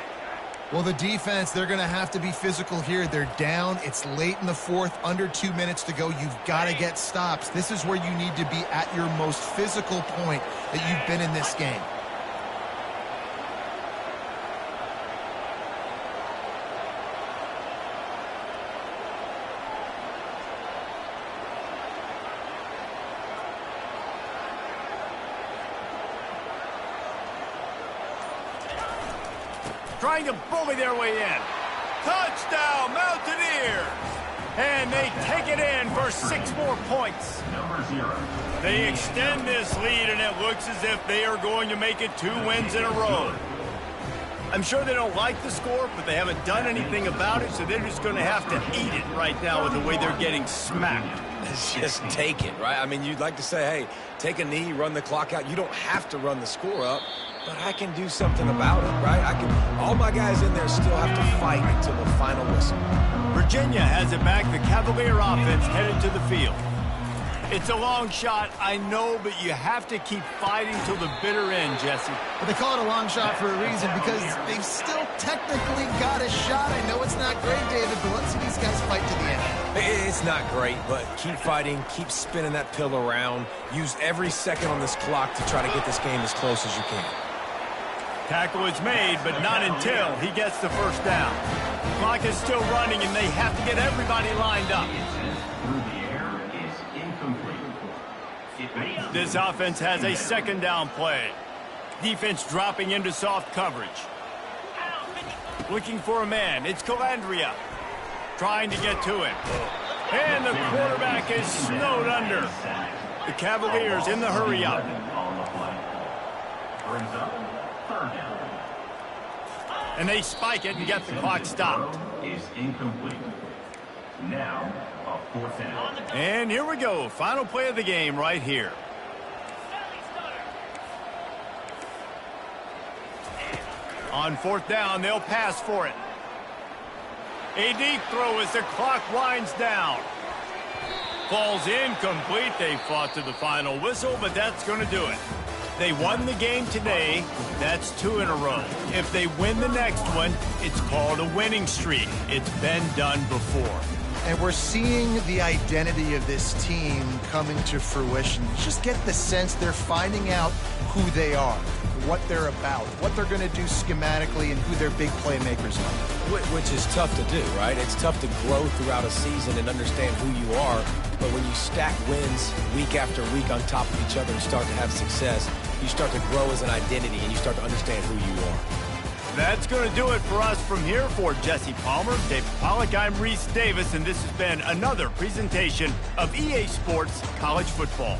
S2: Well, the defense, they're going to have to be physical here. They're down. It's late in the fourth, under 2 minutes to go. You've got to get stops. This is where you need to be at your most physical point that you've been in this game.
S1: Trying to bully their way in. Touchdown, Mountaineers! And they take it in for 6 more points.
S5: Number 0.
S1: They extend this lead, and it looks as if they are going to make it 2 wins in a row. I'm sure they don't like the score, but they haven't done anything about it, so they're just going to have to eat it right now with the way they're getting smacked.
S3: Just take it, right? I mean, you'd like to say, hey, take a knee, run the clock out. You don't have to run the score up, but I can do something about it, right? All my guys in there still have to fight until the final whistle.
S1: Virginia has it back. The Cavalier offense headed to the field. It's a long shot, I know, but you have to keep fighting till the bitter end, Jesse.
S2: But they call it a long shot for a reason, because they've still technically got a shot. I know it's not great, David, but let's see these guys fight to the end.
S3: It's not great, but keep fighting, keep spinning that pill around. Use every second on this clock to try to get this game as close as you can.
S1: Tackle is made, but not until he gets the first down. Clock is still running, and they have to get everybody lined up.
S5: Through the air is incomplete.
S1: This offense has a second down play. Defense dropping into soft coverage. Looking for a man. It's Calandria. Trying to get to him. And the quarterback is snowed under. The Cavaliers in the hurry up.
S5: Brings up third down.
S1: And they spike it and get the clock stopped.
S5: Is incomplete. Now, a fourth down.
S1: And here we go. Final play of the game right here. On fourth down, they'll pass for it. A deep throw as the clock winds down. Falls incomplete. They fought to the final whistle, but that's going to do it. They won the game today. That's 2 in a row. If they win the next one, it's called a winning streak. It's been done before.
S2: And we're seeing the identity of this team coming to fruition. You just get the sense they're finding out who they are, what they're about, what they're going to do schematically, and who their big playmakers are.
S3: Which is tough to do, right? It's tough to grow throughout a season and understand who you are. But when you stack wins week after week on top of each other and start to have success, you start to grow as an identity and you start to understand who you are.
S1: That's going to do it for us from here. For Jesse Palmer, David Pollack, I'm Reese Davis, and this has been another presentation of EA Sports College Football.